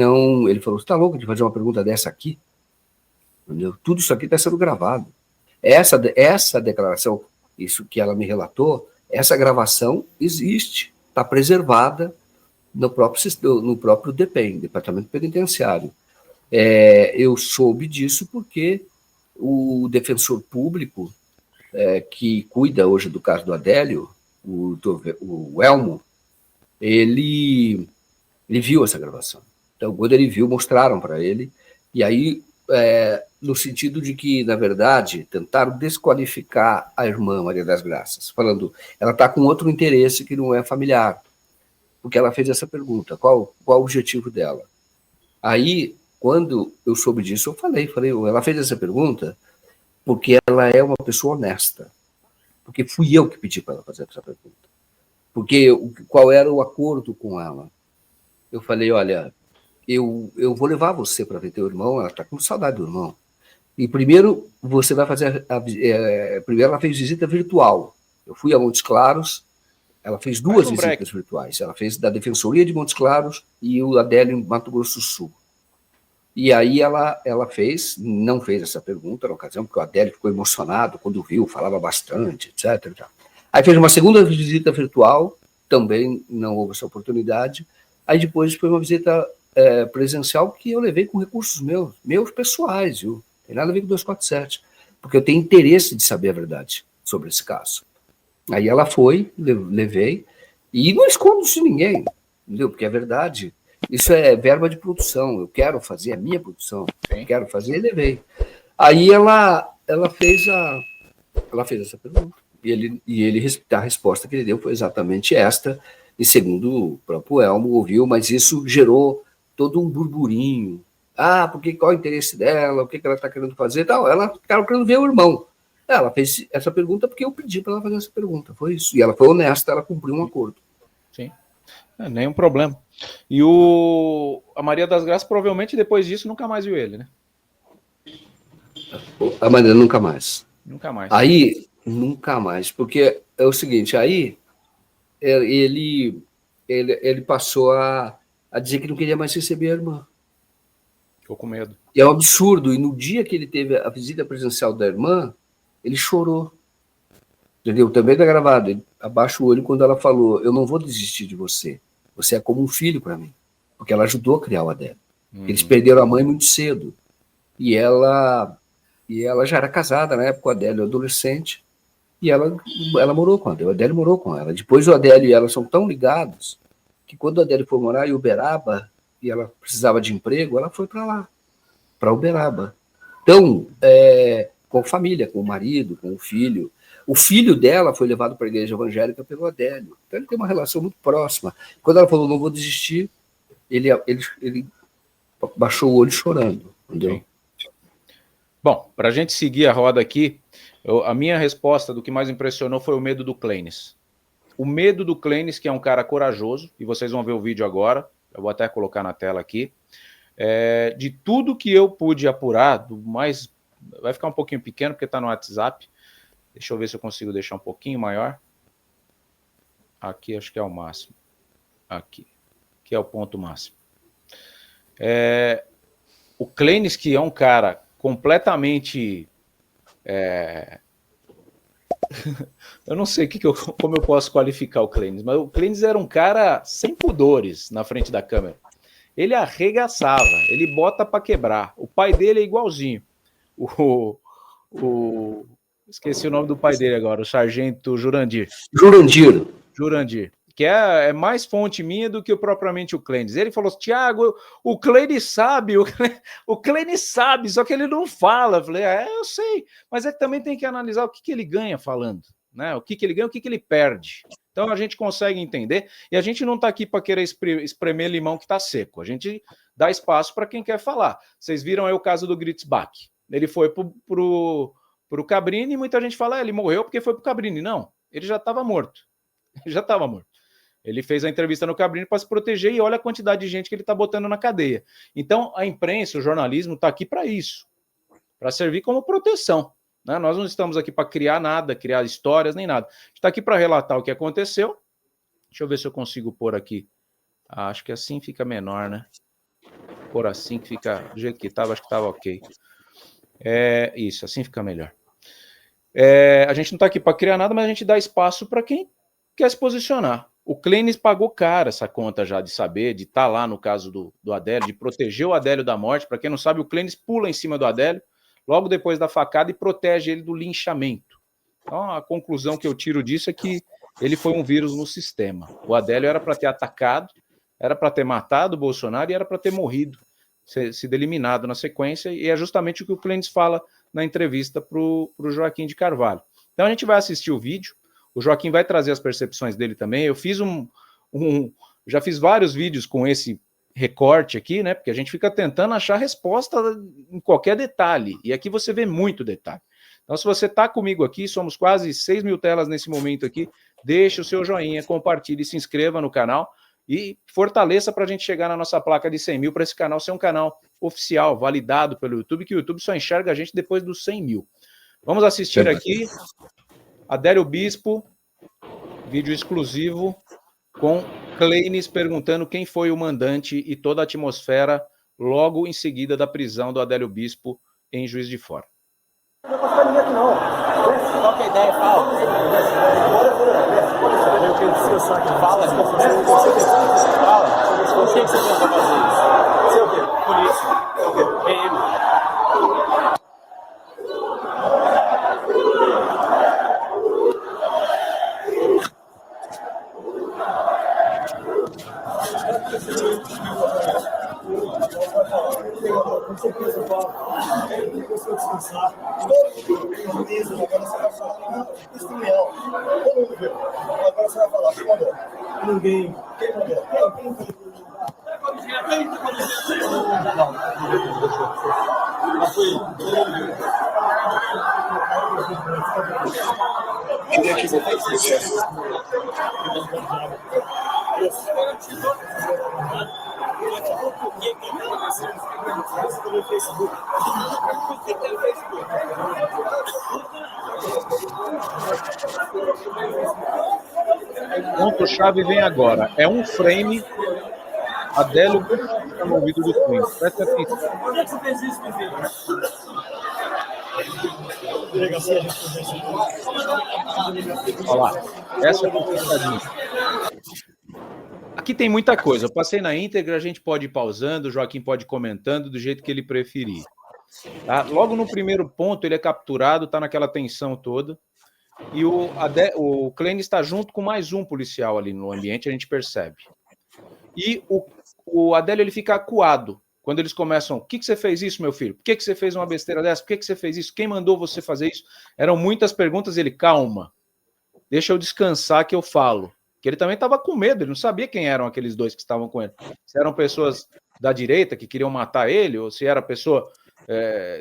falou, você está louco de fazer uma pergunta dessa aqui? Entendeu? Tudo isso aqui está sendo gravado. Essa declaração, isso que ela me relatou, essa gravação existe, está preservada no próprio DPEM, Departamento Penitenciário. Eu soube disso porque o defensor público que cuida hoje do caso do Adélio, o Elmo, ele viu essa gravação. Então, quando ele viu, mostraram para ele, e aí, no sentido de que, na verdade, tentaram desqualificar a irmã Maria das Graças, falando, ela está com outro interesse que não é familiar, porque ela fez essa pergunta, qual o objetivo dela? Aí, quando eu soube disso, eu falei, ela fez essa pergunta porque ela é uma pessoa honesta, porque fui eu que pedi para ela fazer essa pergunta, porque qual era o acordo com ela? Eu falei, olha, eu vou levar você para ver teu irmão, ela está com saudade do irmão, e primeiro você vai fazer, primeiro ela fez visita virtual, eu fui a Montes Claros, ela fez duas visitas virtuais, ela fez da Defensoria de Montes Claros e o Adélio em Mato Grosso do Sul. E aí ela não fez essa pergunta na ocasião, porque o Adélio ficou emocionado quando viu, falava bastante, etc. Aí fez uma segunda visita virtual, também não houve essa oportunidade. Aí depois foi uma visita presencial que eu levei com recursos meus pessoais, viu? Não tem nada a ver com 247, porque eu tenho interesse de saber a verdade sobre esse caso. Aí ela foi, levei, e não escondo isso de ninguém, entendeu? Porque é verdade. Isso é verba de produção, eu quero fazer, é minha produção, quero fazer e levei. Aí ela fez essa pergunta, a resposta que ele deu foi exatamente esta, e segundo o próprio Elmo ouviu, mas isso gerou todo um burburinho. Porque qual é o interesse dela, o que ela está querendo fazer, tal. Ela estava querendo ver o irmão. Ela fez essa pergunta porque eu pedi para ela fazer essa pergunta, foi isso. E ela foi honesta, ela cumpriu um acordo.
Sim, nenhum problema. E a Maria das Graças, provavelmente, depois disso, nunca mais viu ele, né?
A Maria nunca mais.
Nunca mais.
Aí, nunca mais, porque é o seguinte, aí ele passou a dizer que não queria mais receber a irmã.
Ficou com medo.
E é um absurdo. E no dia que ele teve a visita presencial da irmã, ele chorou. Entendeu? Também está gravado. Ele abaixa o olho quando ela falou: eu não vou desistir de você. Você é como um filho para mim. Porque ela ajudou a criar o Adélio. Eles perderam a mãe muito cedo. E ela já era casada na época, o Adélio adolescente. E ela morou com o Adélio. O Adélio morou com ela. Depois o Adélio e ela são tão ligados que quando o Adélio foi morar em Uberaba e ela precisava de emprego, ela foi para lá, para Uberaba. Então, com a família, com o marido, com o filho. O filho dela foi levado para a igreja evangélica pelo Adélio. Então ele tem uma relação muito próxima. Quando ela falou, não vou desistir, ele baixou o olho chorando. Entendeu?
Sim. Bom, para a gente seguir a roda aqui, a minha resposta do que mais impressionou foi o medo do Clênis. O medo do Clênis, que é um cara corajoso, e vocês vão ver o vídeo agora, eu vou até colocar na tela aqui, de tudo que eu pude apurar, vai ficar um pouquinho pequeno porque está no WhatsApp, deixa eu ver se eu consigo deixar um pouquinho maior, aqui acho que é o máximo, aqui é o ponto máximo. O Clênis, que é um cara completamente... eu não sei como eu posso qualificar o Clênis, mas o Clênis era um cara sem pudores na frente da câmera. Ele arregaçava, ele bota para quebrar. O pai dele é igualzinho. Esqueci o nome do pai dele agora, o sargento Jurandir. Jurandir, que é mais fonte minha do que propriamente o Clênis. Ele falou: Thiago, o Clênis sabe, o Clênis sabe, só que ele não fala. Eu falei: eu sei, mas é que também tem que analisar o que ele ganha falando, né? O que ele ganha, o que ele perde. Então a gente consegue entender, e a gente não está aqui para querer espremer limão que está seco, a gente dá espaço para quem quer falar. Vocês viram aí o caso do Gritzbach. Ele foi pro Cabrini e muita gente fala: ele morreu porque foi pro Cabrini. Não, ele já estava morto. Já estava morto. Ele fez a entrevista no Cabrini para se proteger e olha a quantidade de gente que ele está botando na cadeia. Então, a imprensa, o jornalismo está aqui para isso, para servir como proteção. Né? Nós não estamos aqui para criar nada, criar histórias, nem nada. A gente está aqui para relatar o que aconteceu. Deixa eu ver se eu consigo pôr aqui. Acho que assim fica menor, né? Pôr assim que fica do jeito que estava, acho que estava ok. Isso, assim fica melhor. A gente não está aqui para criar nada, mas a gente dá espaço para quem quer se posicionar. O Clênis pagou caro essa conta já de saber, de estar lá no caso do Adélio, de proteger o Adélio da morte. Para quem não sabe, o Clênis pula em cima do Adélio, logo depois da facada, e protege ele do linchamento. Então, a conclusão que eu tiro disso é que ele foi um vírus no sistema. O Adélio era para ter atacado, era para ter matado o Bolsonaro e era para ter morrido, sido eliminado na sequência, e é justamente o que o Clênis fala na entrevista para o Joaquim de Carvalho. Então, a gente vai assistir o vídeo. O Joaquim vai trazer as percepções dele também. Eu fiz já fiz vários vídeos com esse recorte aqui, né? Porque a gente fica tentando achar resposta em qualquer detalhe. E aqui você vê muito detalhe. Então, se você está comigo aqui, somos quase 6 mil telas nesse momento aqui, deixe o seu joinha, compartilhe, se inscreva no canal e fortaleça para a gente chegar na nossa placa de 100 mil, para esse canal ser um canal oficial, validado pelo YouTube, que o YouTube só enxerga a gente depois dos 100 mil. Vamos assistir aqui Adélio Bispo, vídeo exclusivo com Clênis perguntando quem foi o mandante e toda a atmosfera logo em seguida da prisão do Adélio Bispo em Juiz de Fora.
Não vai passar ninguém aqui, não. Qual que é a ideia? Fala. Eu quero dizer só que fala. Por que você tenta fazer isso? Sei o quê? Polícia. O quê? PM. Com certeza, Paulo. Eu tenho que descansar. Beleza, agora você vai falar. Testemunhal. Todo mundo viu. Agora você vai falar. Quem mandou? Ninguém. Quem mandou? Quem foi? Queria que você fizesse.
O ponto-chave vem agora. É um frame. Adélio está no ouvido do Cunha. Presta atenção.
Por que você fez isso, meu filho?
Olha lá. Essa é a complicadinha. Aqui tem muita coisa. Eu passei na íntegra, a gente pode ir pausando, o Joaquim pode ir comentando do jeito que ele preferir. Tá? Logo no primeiro ponto, ele é capturado, está naquela tensão toda. E o Clênis está junto com mais um policial ali no ambiente, a gente percebe. E o Adélio ele fica acuado quando eles começam. O que você fez isso, meu filho? Por que você fez uma besteira dessa? Por que você fez isso? Quem mandou você fazer isso? Eram muitas perguntas. Ele, calma, deixa eu descansar que eu falo. Que ele também estava com medo, ele não sabia quem eram aqueles dois que estavam com ele. Se eram pessoas da direita que queriam matar ele, ou se era pessoa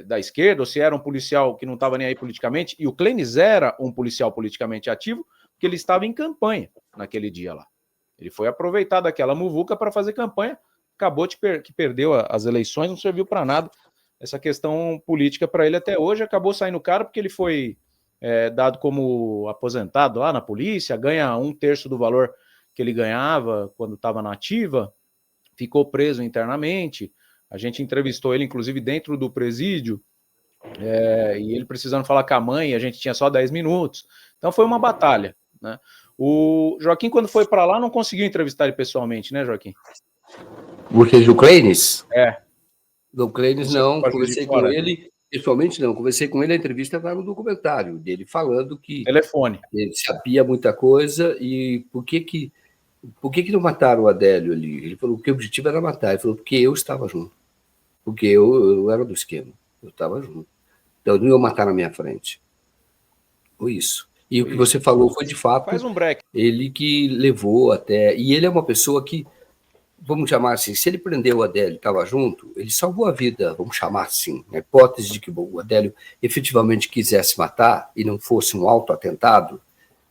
da esquerda, ou se era um policial que não estava nem aí politicamente. E o Clênis era um policial politicamente ativo, porque ele estava em campanha naquele dia lá. Ele foi aproveitar daquela muvuca para fazer campanha, acabou que perdeu as eleições, não serviu para nada. Essa questão política para ele até hoje acabou saindo caro, porque ele foi dado como aposentado lá na polícia, ganha 1/3 do valor que ele ganhava quando estava na ativa, ficou preso internamente. A gente entrevistou ele, inclusive, dentro do presídio, e ele precisando falar com a mãe, a gente tinha só 10 minutos. Então foi uma batalha, né? O Joaquim, quando foi para lá, não conseguiu entrevistar ele pessoalmente, né, Joaquim?
Porque do Clênis?
É.
Do Clênis, não. Conversei com ele, pessoalmente não. Conversei com ele, a entrevista estava no documentário dele, falando que
telefone.
Ele sabia muita coisa e por que não mataram o Adélio ali? Ele falou que o objetivo era matar. Ele falou, porque eu estava junto. Porque eu era do esquema. Eu estava junto. Então, não iam matar na minha frente. Foi isso. E o que você falou foi, de fato,
faz um break.
Ele que levou até... E ele é uma pessoa que, vamos chamar assim, se ele prendeu o Adélio e estava junto, ele salvou a vida, vamos chamar assim. A hipótese de que o Adélio efetivamente quisesse matar e não fosse um autoatentado,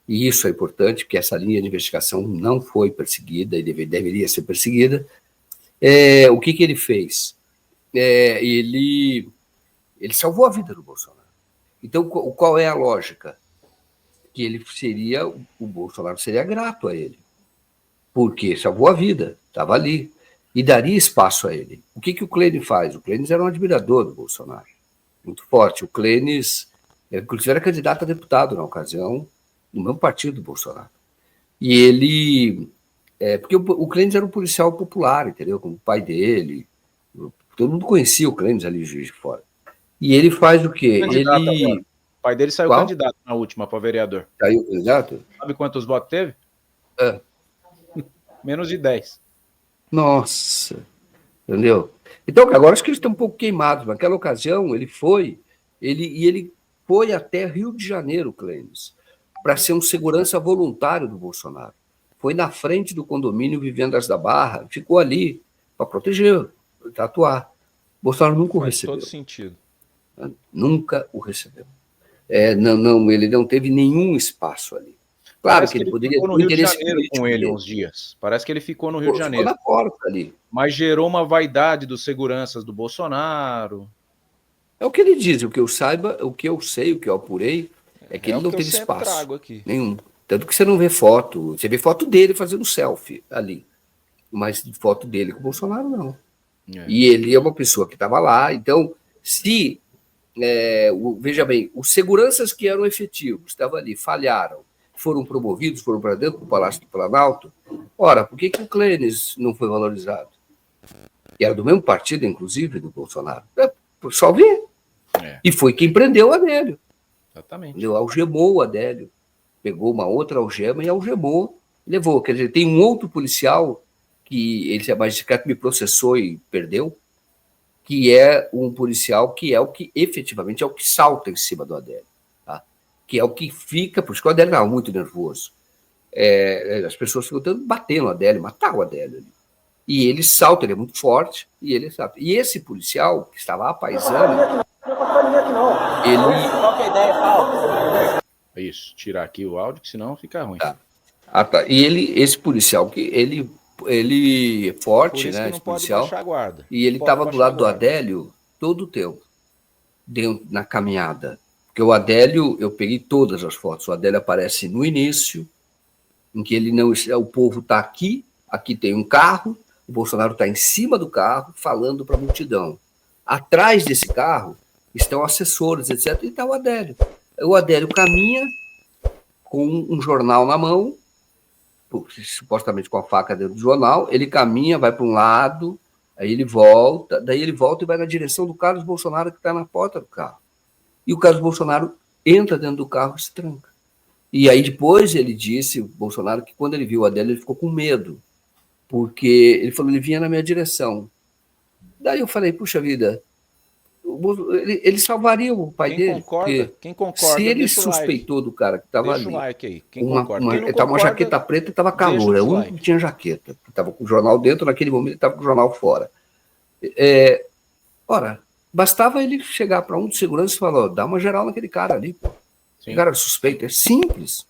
e isso é importante, porque essa linha de investigação não foi perseguida e deveria ser perseguida. O que ele fez? Ele salvou a vida do Bolsonaro. Então, qual é a lógica? Que o Bolsonaro seria grato a ele, porque salvou a vida, estava ali, e daria espaço a ele. O que o Clênis faz? O Clênis era um admirador do Bolsonaro, muito forte. O Clênis, inclusive, era candidato a deputado na ocasião, no mesmo partido do Bolsonaro. E ele... porque o Clênis era um policial popular, entendeu? Como o pai dele. Todo mundo conhecia o Clênis ali, Juiz de Fora. E ele faz o quê?
O pai dele saiu candidato na última para vereador.
Saiu candidato?
Sabe quantos votos teve? Menos de 10.
Nossa, entendeu? Então, agora acho que eles estão um pouco queimados. Naquela ocasião, ele foi até Rio de Janeiro, Clênis, para ser um segurança voluntário do Bolsonaro. Foi na frente do condomínio Vivendas da Barra, ficou ali para proteger, para atuar. Bolsonaro nunca o recebeu.
Faz todo sentido.
Nunca o recebeu. Ele não teve nenhum espaço ali. Claro
Parece
que ele poderia
ter interesse no Rio de Janeiro com ele uns dias. Parece que ele ficou no Rio de Janeiro.
Ficou na porta ali.
Mas gerou uma vaidade dos seguranças do Bolsonaro.
É o que ele diz, o que eu saiba, o que eu sei, o que eu apurei, é que ele não teve espaço nenhum. Tanto que você não vê foto, você vê foto dele fazendo selfie ali. Mas foto dele com o Bolsonaro, não. E ele é uma pessoa que estava lá. Então, veja bem, os seguranças que eram efetivos, estavam ali, falharam, foram promovidos, foram para dentro do Palácio do Planalto. Ora, por que o Clênis não foi valorizado? Que era do mesmo partido, inclusive, do Bolsonaro. Só ver. E foi quem prendeu o Adélio.
Exatamente.
Ele algemou o Adélio. Pegou uma outra algema e algemou. Levou. Quer dizer, tem um outro policial que ele é magistrado que me processou e perdeu, que é um policial que é o que efetivamente é o que salta em cima do Adélio. Tá? Que é o que fica, por isso que o Adélio estava muito nervoso. As pessoas ficam tentando bater no Adélio, matar o Adélio. E ele salta, ele é muito forte, e ele sabe. E esse policial, que estava apaisando, ele...
Qual que é a ideia, Paulo? Isso, tirar aqui o áudio, que senão fica ruim.
Tá. E esse policial, que ele é forte, né? Esse policial,
baixar a guarda.
E ele estava do lado do Adélio todo o tempo, na caminhada. Porque o Adélio, eu peguei todas as fotos, o Adélio aparece no início, em que ele não... O povo está aqui tem um carro, o Bolsonaro está em cima do carro, falando para a multidão. Atrás desse carro estão assessores, etc., e está o Adélio. O Adélio caminha com um jornal na mão, supostamente com a faca dentro do jornal, ele caminha, vai para um lado, aí ele volta, daí ele volta e vai na direção do Carlos Bolsonaro, que está na porta do carro. E o Carlos Bolsonaro entra dentro do carro e se tranca. E aí depois ele disse, o Bolsonaro, que quando ele viu o Adélio, ele ficou com medo, porque ele falou, ele vinha na minha direção. Daí eu falei, puxa vida, ele salvaria o pai dele.
Quem concorda,
se ele suspeitou do cara que estava ali,
deixa o like aí.
Ele estava uma jaqueta preta e estava calor, é o único que tinha jaqueta, estava com o jornal dentro, naquele momento ele estava com o jornal fora. Ora, bastava ele chegar para um dos seguranças e falar, dá uma geral naquele cara ali, pô. O cara suspeito, é simples.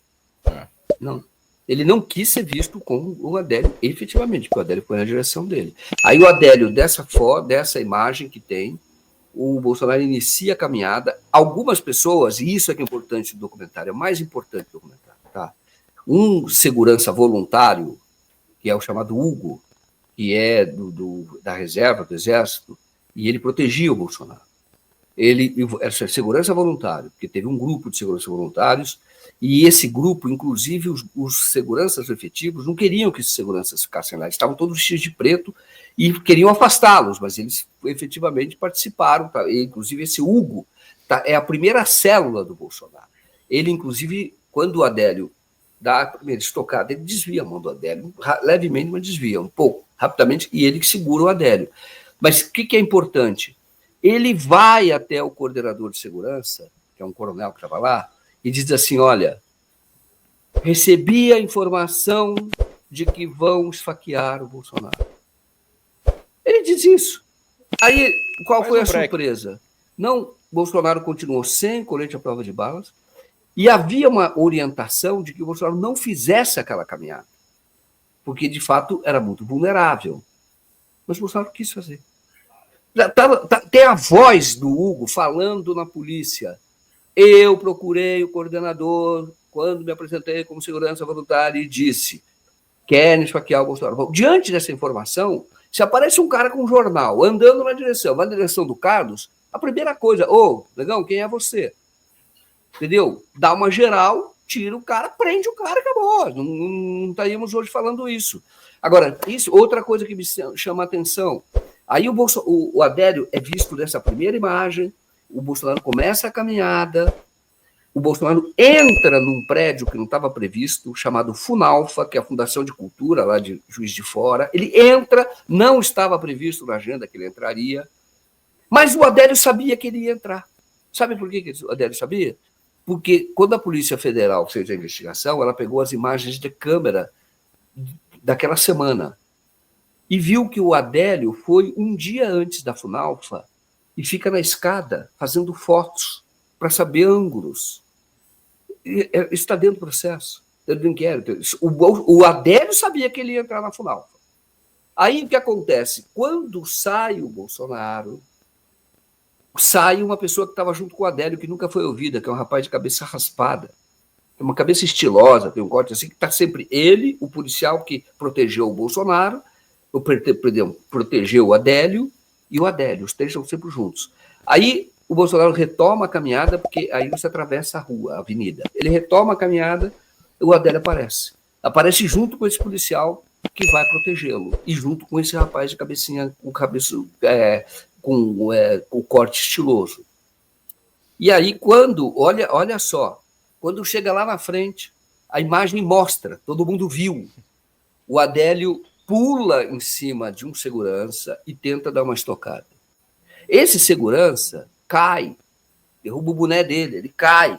Não. Ele não quis ser visto com o Adélio, efetivamente, porque o Adélio foi na direção dele. Aí o Adélio, dessa imagem que tem, o Bolsonaro inicia a caminhada. Algumas pessoas, e isso é que é importante do documentário, é o mais importante do documentário, tá? Um segurança voluntário, que é o chamado Hugo, que é da reserva, do Exército, e ele protegia o Bolsonaro. Ele era segurança voluntário, porque teve um grupo de segurança voluntários, e esse grupo, inclusive os seguranças efetivos, não queriam que esses seguranças ficassem lá, eles estavam todos vestidos de preto e queriam afastá-los, mas eles efetivamente participaram, tá? E, inclusive esse Hugo é a primeira célula do Bolsonaro. Ele, inclusive, quando o Adélio dá a primeira estocada, ele desvia a mão do Adélio, levemente, mas desvia um pouco, rapidamente, e ele que segura o Adélio. Mas o que é importante? Ele vai até o coordenador de segurança, que é um coronel que estava lá, e diz assim, olha, recebi a informação de que vão esfaquear o Bolsonaro. Ele diz isso. Aí, qual foi a surpresa? Não, Bolsonaro continuou sem colete à prova de balas, e havia uma orientação de que o Bolsonaro não fizesse aquela caminhada, porque, de fato, era muito vulnerável. Mas o Bolsonaro quis fazer. Tem a voz do Hugo falando na polícia. Eu procurei o coordenador quando me apresentei como segurança voluntária e disse, querem esfaquear o Bolsonaro. Bom, diante dessa informação, se aparece um cara com um jornal andando na direção do Carlos, a primeira coisa, negão, quem é você? Entendeu? Dá uma geral, tira o cara, prende o cara, acabou. Não estaríamos hoje falando isso. Agora, outra coisa que me chama a atenção, aí o Adélio é visto nessa primeira imagem, o Bolsonaro começa a caminhada, o Bolsonaro entra num prédio que não estava previsto, chamado Funalfa, que é a Fundação de Cultura, lá de Juiz de Fora. Ele entra, não estava previsto na agenda que ele entraria, mas o Adélio sabia que ele ia entrar. Sabe por que o Adélio sabia? Porque quando a Polícia Federal fez a investigação, ela pegou as imagens de câmera daquela semana e viu que o Adélio foi um dia antes da Funalfa e fica na escada fazendo fotos para saber ângulos. Isso está dentro do processo, dentro do inquérito. O Adélio sabia que ele ia entrar na Funalfa. Aí o que acontece? Quando sai o Bolsonaro, sai uma pessoa que estava junto com o Adélio, que nunca foi ouvida, que é um rapaz de cabeça raspada. Tem uma cabeça estilosa, tem um corte assim, que está sempre ele, o policial que protegeu o Bolsonaro, protegeu o Adélio e o Adélio, os três estão sempre juntos. Aí o Bolsonaro retoma a caminhada, porque aí você atravessa a rua, a avenida. Ele retoma a caminhada, o Adélio aparece. Aparece junto com esse policial que vai protegê-lo, e junto com esse rapaz de cabecinha, com o corte estiloso. E aí, olha só, quando chega lá na frente, a imagem mostra, todo mundo viu, o Adélio pula em cima de um segurança e tenta dar uma estocada. Esse segurança cai, derruba o boné dele, ele cai.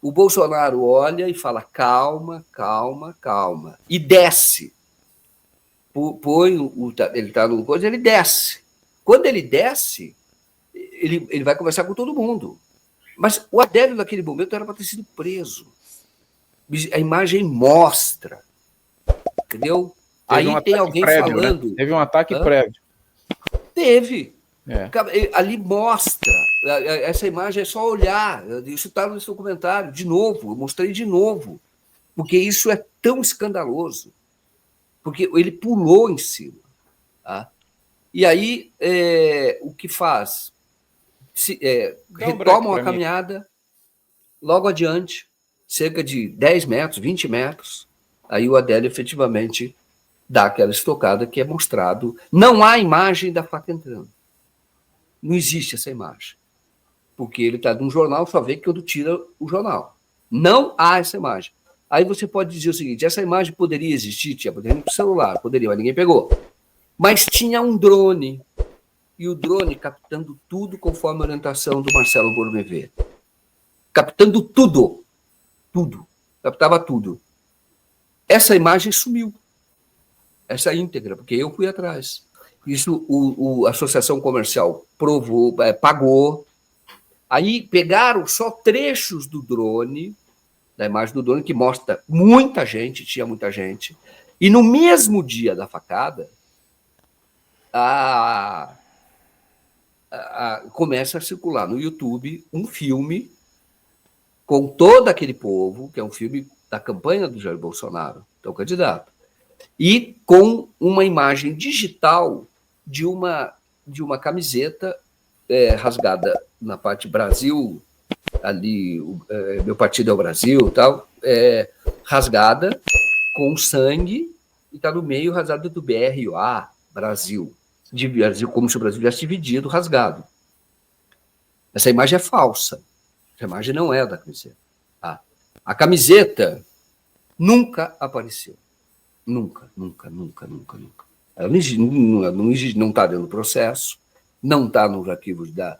O Bolsonaro olha e fala, calma, calma, calma, e desce. Ele está no coisa, ele desce. Quando ele desce, ele vai conversar com todo mundo. Mas o Adélio, naquele momento, era para ter sido preso. A imagem mostra. Entendeu? Aí tem alguém prévio, falando...
Né? Teve um ataque prévio.
Teve. Ali mostra. Essa imagem é só olhar. Isso está nesse documentário. De novo, eu mostrei de novo. Porque isso é tão escandaloso. Porque ele pulou em cima. Tá? E aí, o que faz? Retomam a caminhada, logo adiante, cerca de 10 metros, 20 metros, aí o Adélio efetivamente dá aquela estocada que é mostrado. Não há imagem da faca entrando. Não existe essa imagem. Porque ele está num jornal, só vê quando tira o jornal. Não há essa imagem. Aí você pode dizer o seguinte, essa imagem poderia existir, poderia ir para o celular, poderia, mas ninguém pegou. Mas tinha um drone, e o drone captando tudo conforme a orientação do Marcelo Gourmet. Captando tudo. Tudo. Captava tudo. Essa imagem sumiu. Essa íntegra, porque eu fui atrás. Isso a Associação Comercial pagou. Aí pegaram só trechos do drone, da imagem do drone, que mostra muita gente, tinha muita gente. E no mesmo dia da facada, começa a circular no YouTube um filme com todo aquele povo, que é um filme da campanha do Jair Bolsonaro, que é o candidato, e com uma imagem digital de uma camiseta rasgada na parte Brasil, ali, meu partido é o Brasil, tal, rasgada com sangue, e está no meio rasgado do BRA, Brasil, como se o Brasil tivesse dividido, rasgado. Essa imagem é falsa. Essa imagem não é da camiseta. A camiseta nunca apareceu. Nunca. Ela não está dentro do processo, não está nos arquivos da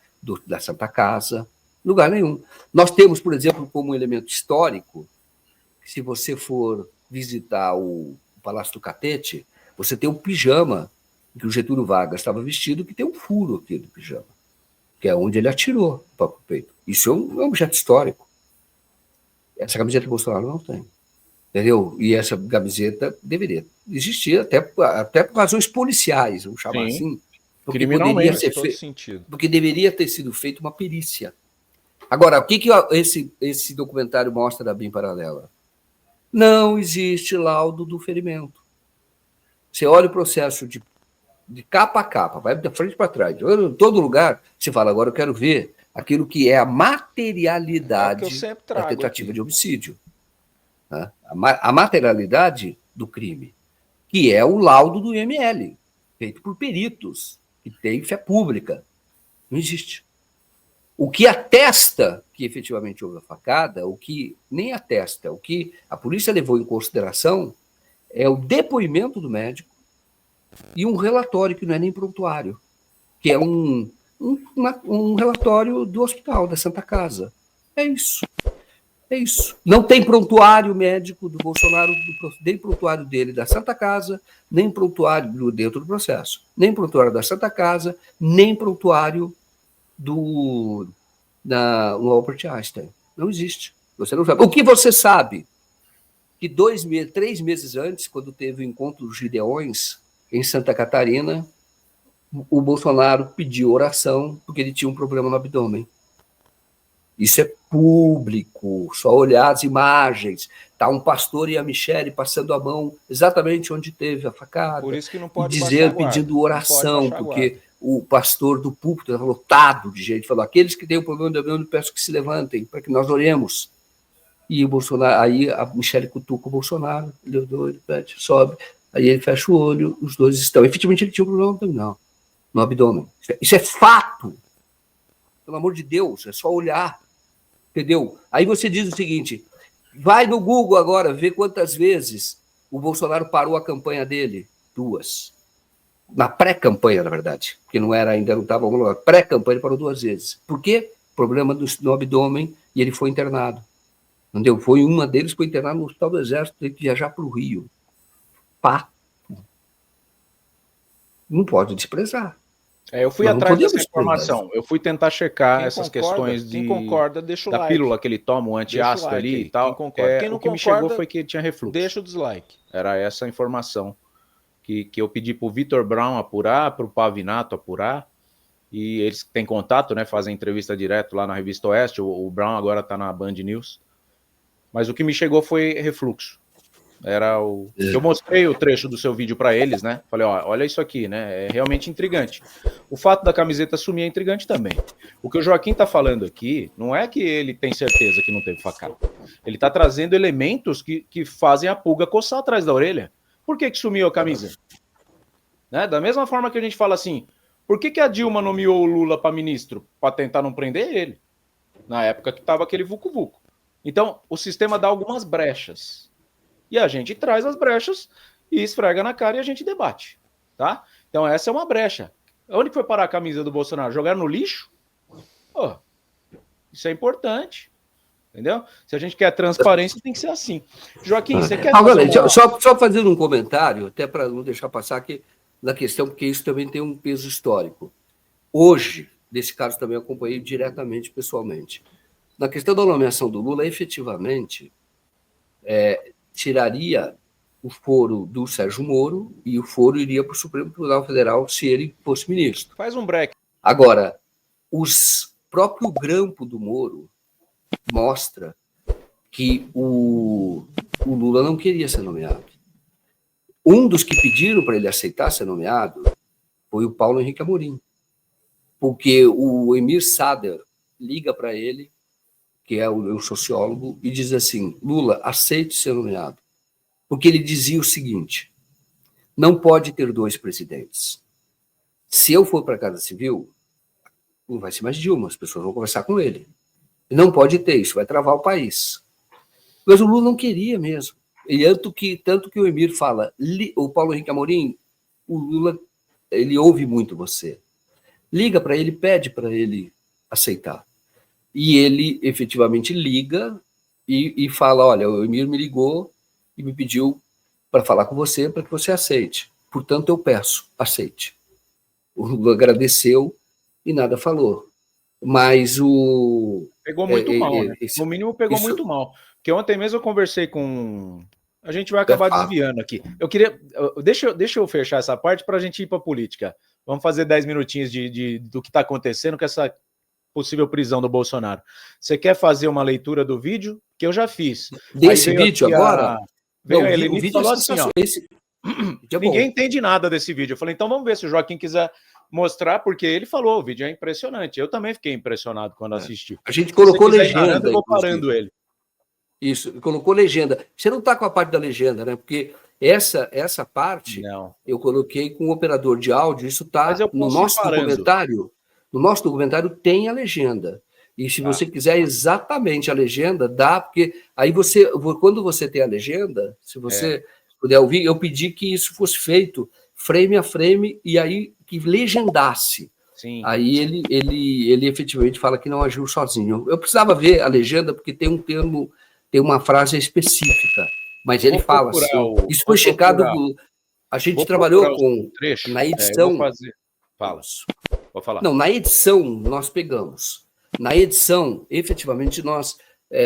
Santa Casa, lugar nenhum. Nós temos, por exemplo, como elemento histórico, se você for visitar o Palácio do Catete, você tem um pijama que o Getúlio Vargas estava vestido, que tem um furo aqui do pijama, que é onde ele atirou para o peito. Isso é um objeto histórico. Essa camiseta que Bolsonaro não tem. Entendeu? E essa camiseta deveria existir até por razões policiais, vamos chamar assim. Porque poderia ser feito, porque deveria ter sido feita uma perícia. Agora, o que esse documentário mostra da BIM paralela? Não existe laudo do ferimento. Você olha o processo de capa a capa, vai da frente para trás, em todo lugar, você fala, agora eu quero ver aquilo que é a materialidade da tentativa de homicídio. Né? A materialidade do crime, que é o laudo do IML, feito por peritos, que tem fé pública. Não existe. O que atesta que efetivamente houve a facada, o que nem atesta, o que a polícia levou em consideração é o depoimento do médico e um relatório que não é nem prontuário, que é um relatório do hospital, da Santa Casa. É isso. É isso. Não tem prontuário médico do Bolsonaro, nem prontuário dele da Santa Casa, nem prontuário dentro do processo, nem prontuário da Santa Casa, nem prontuário do Albert Einstein. Não existe. Você não sabe. O que você sabe? Que 3 meses antes, quando teve o encontro dos Gideões em Santa Catarina, o Bolsonaro pediu oração porque ele tinha um problema no abdômen. Isso é público, só olhar as imagens. Tá um pastor e a Michele passando a mão exatamente onde teve a facada.
Por isso que não pode
dizer, pedindo oração, porque o pastor do púlpito estava lotado de gente, falou, aqueles que têm o problema do avião, eu peço que se levantem, para que nós oremos. E o Bolsonaro, aí a Michele cutuca o Bolsonaro, ele pede, sobe, aí ele fecha o olho, os dois estão. Efetivamente ele tinha um problema abdominal, no abdômen. Isso é fato. Pelo amor de Deus, é só olhar. Entendeu? Aí você diz o seguinte, vai no Google agora, vê quantas vezes o Bolsonaro parou a campanha dele. 2. Na pré-campanha, na verdade, porque não era ainda, não estava homologado. Pré-campanha ele parou 2 vezes. Por quê? Problema no abdômen e ele foi internado. Entendeu? Foi uma deles, foi internado no Hospital do Exército, teve que viajar para o Rio. Pá. Não pode desprezar.
Eu fui atrás dessa informação. Eu fui tentar checar essas questões de,
deixa o
da
like.
Pílula que ele toma, o antiácido ali e tal.
Quem não
o que
concorda,
me chegou foi que ele tinha refluxo.
Deixa o dislike.
Era essa a informação que eu pedi para o Vitor Brown apurar, para o Pavinato apurar, e eles têm contato, né, fazem entrevista direto lá na Revista Oeste, o Brown agora está na Band News. Mas o que me chegou foi refluxo. Era o... Eu mostrei o trecho do seu vídeo para eles, né? Falei, ó, olha isso aqui, né? É realmente intrigante. O fato da camiseta sumir é intrigante também. O que o Joaquim tá falando aqui não é que ele tem certeza que não teve facada. Ele tá trazendo elementos que fazem a pulga coçar atrás da orelha. Por que sumiu a camisa? Né? Da mesma forma que a gente fala assim, por que a Dilma nomeou o Lula para ministro? Para tentar não prender ele. Na época que tava aquele vucu-vucu. Então, o sistema dá algumas brechas. E a gente traz as brechas e esfrega na cara e a gente debate, tá? Então essa é uma brecha. Onde foi parar a camisa do Bolsonaro? Jogaram no lixo? Oh, isso é importante, entendeu? Se a gente quer transparência, tem que ser assim. Joaquim, você quer...
Agora, só fazendo um comentário, até para não deixar passar aqui na questão, porque isso também tem um peso histórico. Hoje, nesse caso também acompanhei diretamente, pessoalmente. Na questão da nomeação do Lula, efetivamente... tiraria o foro do Sérgio Moro e o foro iria para o Supremo Tribunal Federal se ele fosse ministro.
Faz um break.
Agora, o próprio grampo do Moro mostra que o Lula não queria ser nomeado. Um dos que pediram para ele aceitar ser nomeado foi o Paulo Henrique Amorim, porque o Emir Sader liga para ele, que é o sociólogo, e diz assim, Lula, aceite ser nomeado. Porque ele dizia o seguinte, não pode ter 2 presidentes. Se eu for para a Casa Civil, não vai ser mais Dilma, as pessoas vão conversar com ele. Não pode ter, isso vai travar o país. Mas o Lula não queria mesmo. E tanto que o Emir fala, o Paulo Henrique Amorim, o Lula, ele ouve muito você. Liga para ele, pede para ele aceitar. E ele efetivamente liga e fala, olha, o Emir me ligou e me pediu para falar com você, para que você aceite. Portanto, eu peço, aceite. O Lula agradeceu e nada falou. Mas o...
Pegou muito mal, né? No mínimo pegou muito mal. Porque ontem mesmo eu conversei com... A gente vai acabar desviando aqui. Eu queria... Deixa eu fechar essa parte para a gente ir para a política. Vamos fazer 10 minutinhos do que está acontecendo com essa possível prisão do Bolsonaro. Você quer fazer uma leitura do vídeo? Que eu já fiz.
Desse vídeo agora?
Veio ele e falou assim, ó, ninguém entende nada desse vídeo. Eu falei, então vamos ver se o Joaquim quiser mostrar, porque ele falou, o vídeo é impressionante. Eu também fiquei impressionado quando assisti.
A gente colocou legenda.
Eu vou parando ele.
Isso, colocou legenda. Você não está com a parte da legenda, né? Porque essa parte eu coloquei com o operador de áudio, isso está no nosso documentário. No nosso documentário tem a legenda. E se você quiser exatamente a legenda, dá, porque aí quando você tem a legenda, se você puder ouvir, eu pedi que isso fosse feito frame a frame e aí que legendasse.
Sim.
Aí ele efetivamente fala que não agiu sozinho. Eu precisava ver a legenda porque tem um termo, tem uma frase específica, mas ele fala assim, isso foi checado, a gente trabalhou com na edição.
Fala. Vou falar.
Não, na edição nós pegamos. Na edição, efetivamente, nós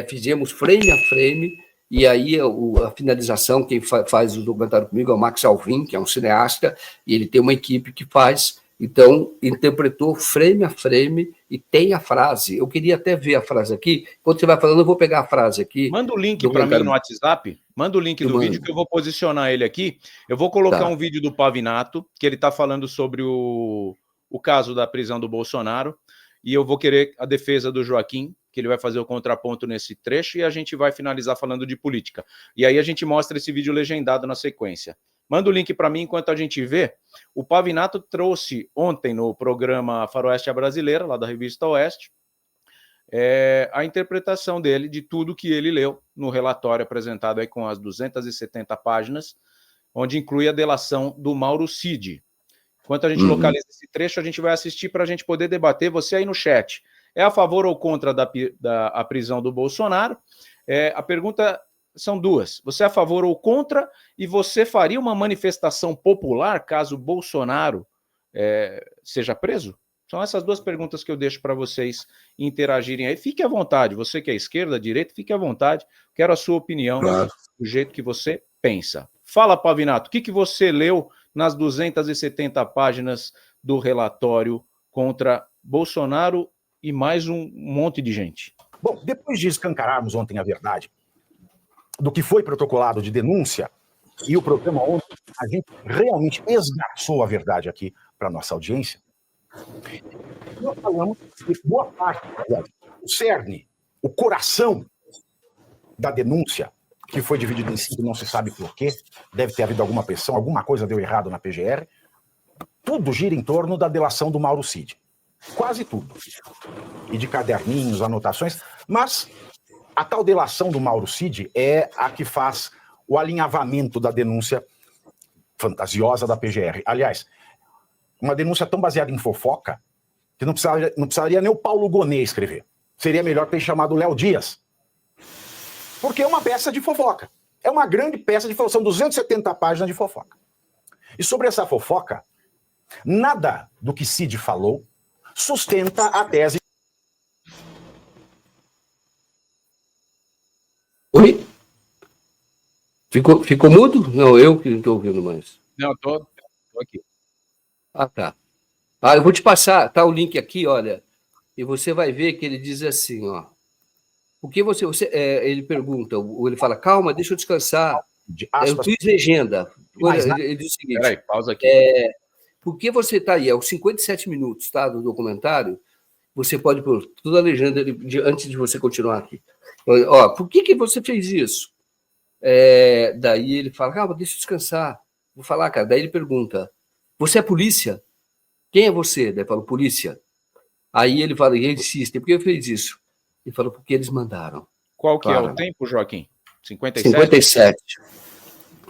fizemos frame a frame, e aí a finalização, quem faz o documentário comigo é o Max Alvim, que é um cineasta, e ele tem uma equipe que faz Então, interpretou frame a frame e tem a frase. Eu queria até ver a frase aqui. Enquanto você vai falando, eu vou pegar a frase aqui.
Manda o link para mim no WhatsApp. Manda o link do vídeo que eu vou posicionar ele aqui. Eu vou colocar um vídeo do Pavinato, que ele está falando sobre o caso da prisão do Bolsonaro. E eu vou querer a defesa do Joaquim, que ele vai fazer o contraponto nesse trecho, e a gente vai finalizar falando de política. E aí a gente mostra esse vídeo legendado na sequência. Manda o link para mim enquanto a gente vê. O Pavinato trouxe ontem no programa Faroeste Brasileira, lá da Revista Oeste, a interpretação dele de tudo que ele leu no relatório apresentado aí com as 270 páginas, onde inclui a delação do Mauro Cid. Enquanto a gente localiza esse trecho, a gente vai assistir para a gente poder debater. Você aí no chat, é a favor ou contra a prisão do Bolsonaro? A pergunta são duas. Você é a favor ou contra? E você faria uma manifestação popular caso Bolsonaro seja preso? São essas duas perguntas que eu deixo para vocês interagirem aí. Fique à vontade. Você que é esquerda, direita, fique à vontade. Quero a sua opinião, claro, do jeito que você pensa. Fala, Pavinato, o que você leu nas 270 páginas do relatório contra Bolsonaro e mais um monte de gente?
Bom, depois de escancararmos ontem a verdade do que foi protocolado de denúncia, e o programa ontem, a gente realmente esgarçou a verdade aqui para a nossa audiência, nós falamos que boa parte, o cerne, o coração da denúncia, que foi dividido em 5, não se sabe por quê, deve ter havido alguma pressão, alguma coisa deu errado na PGR, tudo gira em torno da delação do Mauro Cid. Quase tudo. E de caderninhos, anotações, mas a tal delação do Mauro Cid é a que faz o alinhavamento da denúncia fantasiosa da PGR. Aliás, uma denúncia tão baseada em fofoca que não precisaria nem o Paulo Gonet escrever. Seria melhor ter chamado o Léo Dias. Porque é uma peça de fofoca. É uma grande peça de fofoca. São 270 páginas de fofoca. E sobre essa fofoca, nada do que Cid falou sustenta a tese.
Oi? Ficou mudo? Não, eu que não estou ouvindo mais.
Não, estou aqui.
Ah, tá. Eu vou te passar, tá o link aqui, olha, e você vai ver que ele diz assim, ó. O que ele pergunta, ou ele fala, calma, deixa eu descansar. Eu fiz legenda. Ele diz o seguinte.
Peraí, pausa aqui.
Por que você está aí? É os 57 minutos, tá, do documentário. Você pode pôr toda a legenda antes de você continuar aqui. Ó, por que você fez isso? Daí ele fala, calma, deixa eu descansar. Vou falar, cara. Daí ele pergunta, você é polícia? Quem é você? Daí fala, polícia. Aí ele fala, e ele insiste, por que fez isso? Ele falou, porque eles mandaram.
Qual que é o tempo, Joaquim? 57?
57.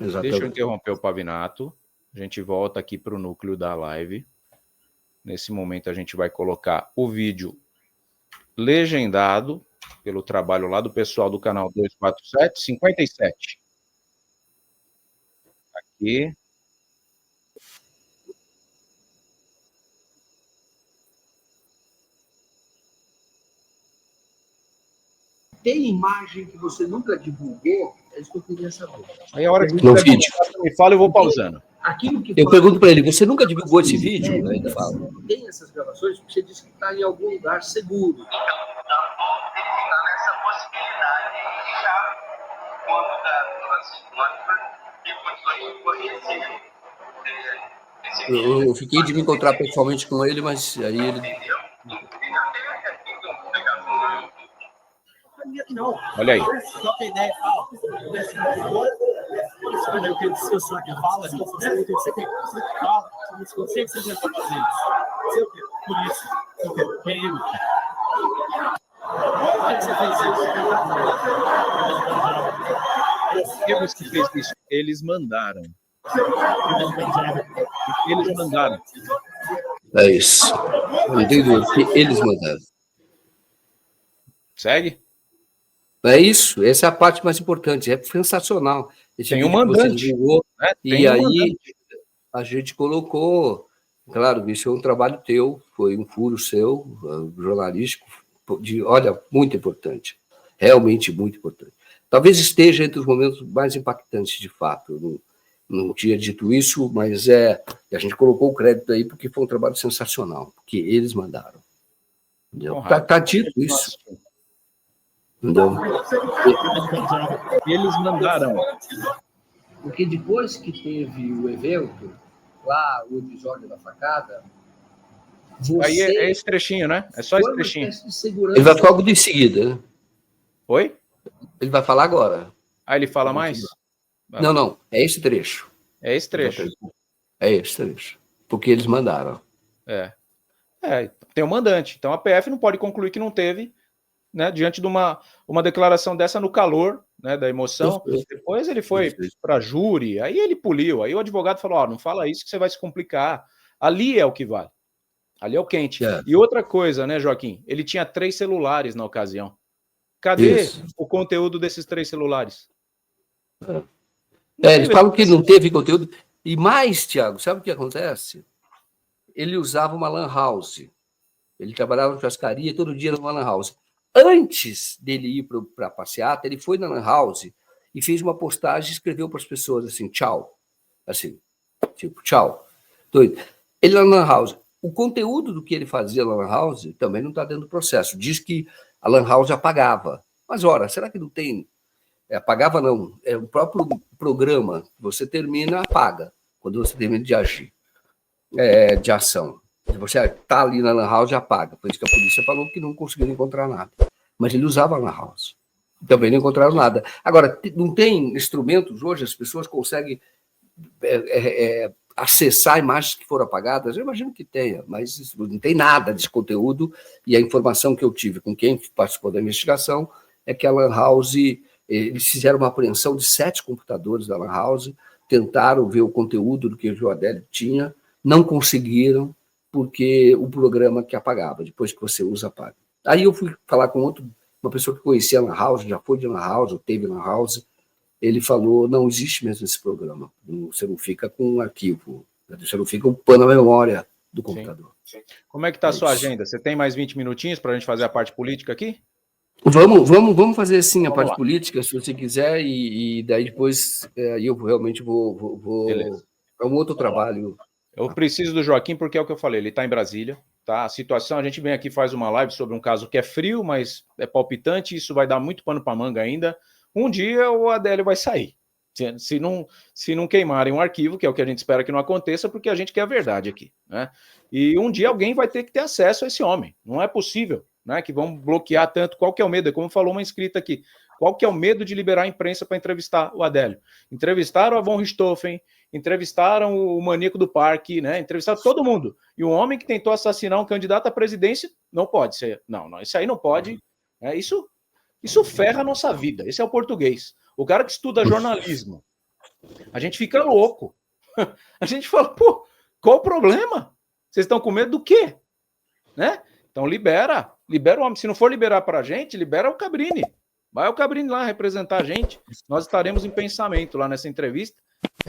Exatamente.
Deixa eu interromper o Pavinato. A gente volta aqui para o núcleo da live. Nesse momento a gente vai colocar o vídeo legendado pelo trabalho lá do pessoal do canal 247, 57. Aqui.
Tem imagem que você nunca divulgou? É isso que eu queria saber.
Aí a hora que
no vídeo
me fala, eu vou pausando.
Eu pergunto para ele, você nunca divulgou esse vídeo? Aí ele fala. Tem essas gravações porque você disse que está em algum lugar seguro.
Está nessa possibilidade já quando
eu fiquei de me encontrar pessoalmente com ele, mas aí ele...
Não.
Olha aí.
Só tem ideia. Eu quero descansar aqui. Fala, você fala. Se você já está fazendo isso. Polícia. PM. Por que você fez isso?
Por que você fez isso? Eles mandaram. Eles mandaram.
É isso. Eu entendo que eles mandaram.
Segue?
É isso, essa é a parte mais importante, é sensacional.
Tem um mandante.
Divulgou, né? E aí mandante. A gente colocou, claro, isso é um trabalho teu, foi um furo seu, jornalístico, olha, muito importante, realmente muito importante. Talvez esteja entre os momentos mais impactantes, de fato. não tinha dito isso, mas a gente colocou o crédito aí porque foi um trabalho sensacional, porque eles mandaram. Tá dito isso. Entendeu?
Eles mandaram.
Porque depois que teve o evento, lá, o episódio da facada,
aí é esse trechinho, né? É só esse trechinho.
Ele vai falar algo em seguida, né?
Oi?
Ele vai falar agora.
Ah, ele fala mais?
Não, é esse trecho.
É esse trecho.
É esse trecho. Porque eles mandaram.
Tem um mandante. Então a PF não pode concluir que não teve, né, diante de uma declaração dessa no calor, né, da emoção. Depois ele foi para júri, aí ele puliu. Aí o advogado falou: não fala isso que você vai se complicar. Ali é o que vale. Ali é o quente. E outra coisa, né, Joaquim? Ele tinha 3 celulares na ocasião. Cadê o conteúdo desses 3 celulares?
Eles falam que não teve conteúdo. E mais, Thiago, sabe o que acontece? Ele usava uma lan house. Ele trabalhava na churrascaria todo dia numa lan house. Antes dele ir para a passeata, ele foi na lan house e fez uma postagem e escreveu para as pessoas assim, tchau. Assim, tipo, tchau. Ele na lan house. O conteúdo do que ele fazia na lan house também não está dentro do processo. Diz que a lan house apagava. Mas, ora, será que não tem... apagava não. É o próprio programa. Você termina, apaga. Quando você termina de agir. De ação. Você está ali na lan house e apaga. Por isso que a polícia falou que não conseguiu encontrar nada. Mas ele usava a lan house. Também não encontraram nada. Agora, não tem instrumentos hoje, as pessoas conseguem acessar imagens que foram apagadas? Eu imagino que tenha, mas não tem nada desse conteúdo. E a informação que eu tive com quem participou da investigação é que a lan house, eles fizeram uma apreensão de 7 computadores da lan house, tentaram ver o conteúdo do que o Adélio tinha, não conseguiram, porque o programa que apagava, depois que você usa, apaga. Aí eu fui falar com uma pessoa que conhecia a lan house, já foi de lan house, ou teve lan house, ele falou, não existe mesmo esse programa, você não fica com um arquivo, você não fica upando a memória do computador.
Sim. Como é que está a sua agenda? Você tem mais 20 minutinhos para a gente fazer a parte política aqui?
Vamos fazer assim a parte política, se você quiser, e daí depois eu realmente vou é um outro trabalho.
Eu preciso do Joaquim porque é o que eu falei, ele está em Brasília, tá? A situação, a gente vem aqui, faz uma live sobre um caso que é frio, mas é palpitante, isso vai dar muito pano para manga ainda. Um dia o Adélio vai sair, se não queimarem um arquivo, que é o que a gente espera que não aconteça, porque a gente quer a verdade aqui, né? E um dia alguém vai ter que ter acesso a esse homem, não é possível, né, que vão bloquear tanto. Qual que é o medo? Como falou uma inscrita aqui, qual que é o medo de liberar a imprensa para entrevistar o Adélio? Entrevistaram a von Richthofen, entrevistaram o maníaco do parque, né? Entrevistaram todo mundo. E um homem que tentou assassinar um candidato à presidência não pode ser. Não, isso aí não pode. Isso ferra a nossa vida. Esse é o português. O cara que estuda jornalismo, a gente fica louco. A gente fala, pô, qual o problema? Vocês estão com medo do quê? Né? Então libera o homem. Se não for liberar para a gente, libera o Cabrini. Vai o Cabrini lá representar a gente. Nós estaremos em pensamento lá nessa entrevista.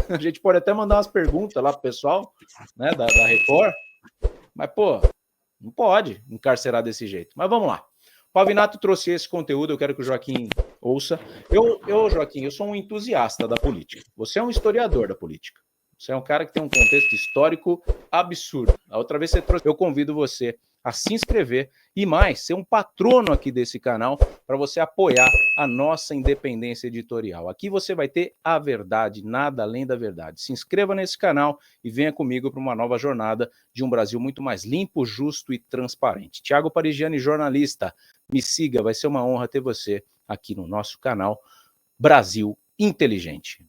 A gente pode até mandar umas perguntas lá pro pessoal, né, da Record. Mas, pô, não pode encarcerar desse jeito. Mas vamos lá. O Pavinato trouxe esse conteúdo, eu quero que o Joaquim ouça. Joaquim, eu sou um entusiasta da política. Você é um historiador da política. Você é um cara que tem um contexto histórico absurdo. A outra vez você trouxe, eu convido você a se inscrever e mais, ser um patrono aqui desse canal para você apoiar a nossa independência editorial. Aqui você vai ter a verdade, nada além da verdade. Se inscreva nesse canal e venha comigo para uma nova jornada de um Brasil muito mais limpo, justo e transparente. Thiago Parigiani, jornalista, me siga, vai ser uma honra ter você aqui no nosso canal Brasil Inteligente.